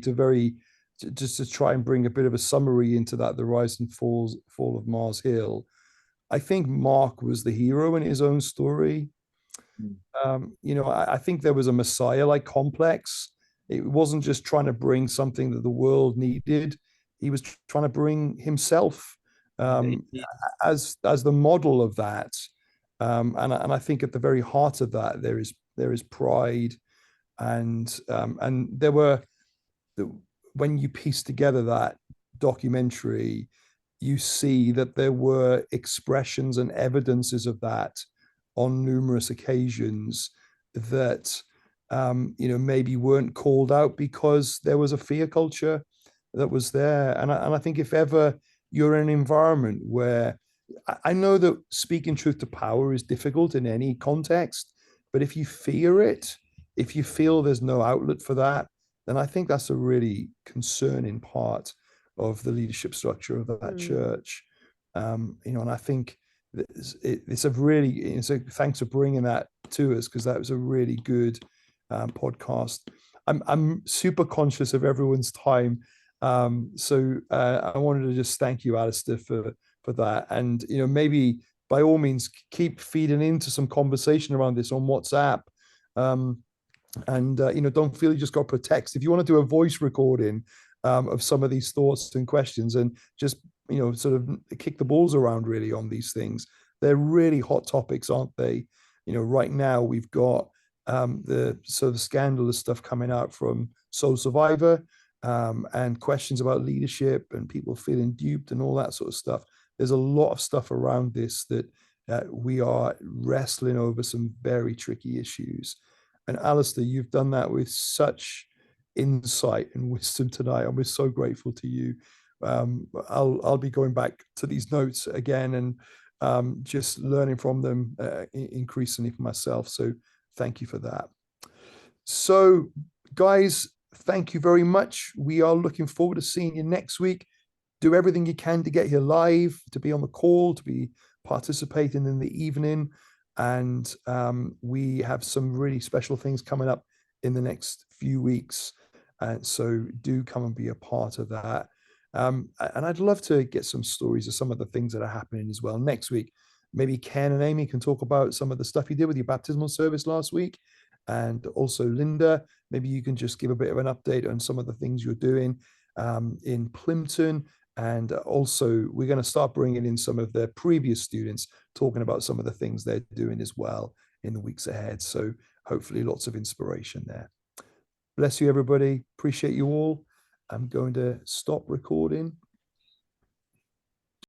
just to try and bring a bit of a summary into that, the rise and fall of Mars Hill. I think Mark was the hero in his own story. I think there was a Messiah-like complex. It wasn't just trying to bring something that the world needed. He was trying to bring himself as the model of that. And I think at the very heart of that, there is pride, and there were, when you piece together that documentary, you see that there were expressions and evidences of that on numerous occasions that maybe weren't called out because there was a fear culture that was there. And I think if ever you're in an environment where, I know that speaking truth to power is difficult in any context, but if you fear it, if you feel there's no outlet for that, then I think that's a really concerning part of the leadership structure of that church. And I think it's a really, so thanks for bringing that to us, because that was a really good podcast. I'm super conscious of everyone's time. So I wanted to just thank you, Alistair, for that. And, maybe by all means, keep feeding into some conversation around this on WhatsApp. And don't feel you just got to put text. If you want to do a voice recording of some of these thoughts and questions, and just sort of kick the balls around really on these things, they're really hot topics, aren't they? Right now we've got the scandalous stuff coming out from Soul Survivor, and questions about leadership and people feeling duped and all that sort of stuff. There's a lot of stuff around this that we are wrestling over some very tricky issues. And Alistair, you've done that with such insight and wisdom tonight, and we're so grateful to you. I'll be going back to these notes again and just learning from them increasingly for myself. So thank you for that. So guys, thank you very much. We are looking forward to seeing you next week. Do everything you can to get here live, to be on the call, to be participating in the evening. And we have some really special things coming up in the next few weeks. And so do come and be a part of that. And I'd love to get some stories of some of the things that are happening as well next week. Maybe Ken and Amy can talk about some of the stuff you did with your baptismal service last week. And also Linda, maybe you can just give a bit of an update on some of the things you're doing in Plympton. And also we're going to start bringing in some of the previous students talking about some of the things they're doing as well in the weeks ahead. So hopefully lots of inspiration there. Bless you, everybody. Appreciate you all. I'm going to stop recording.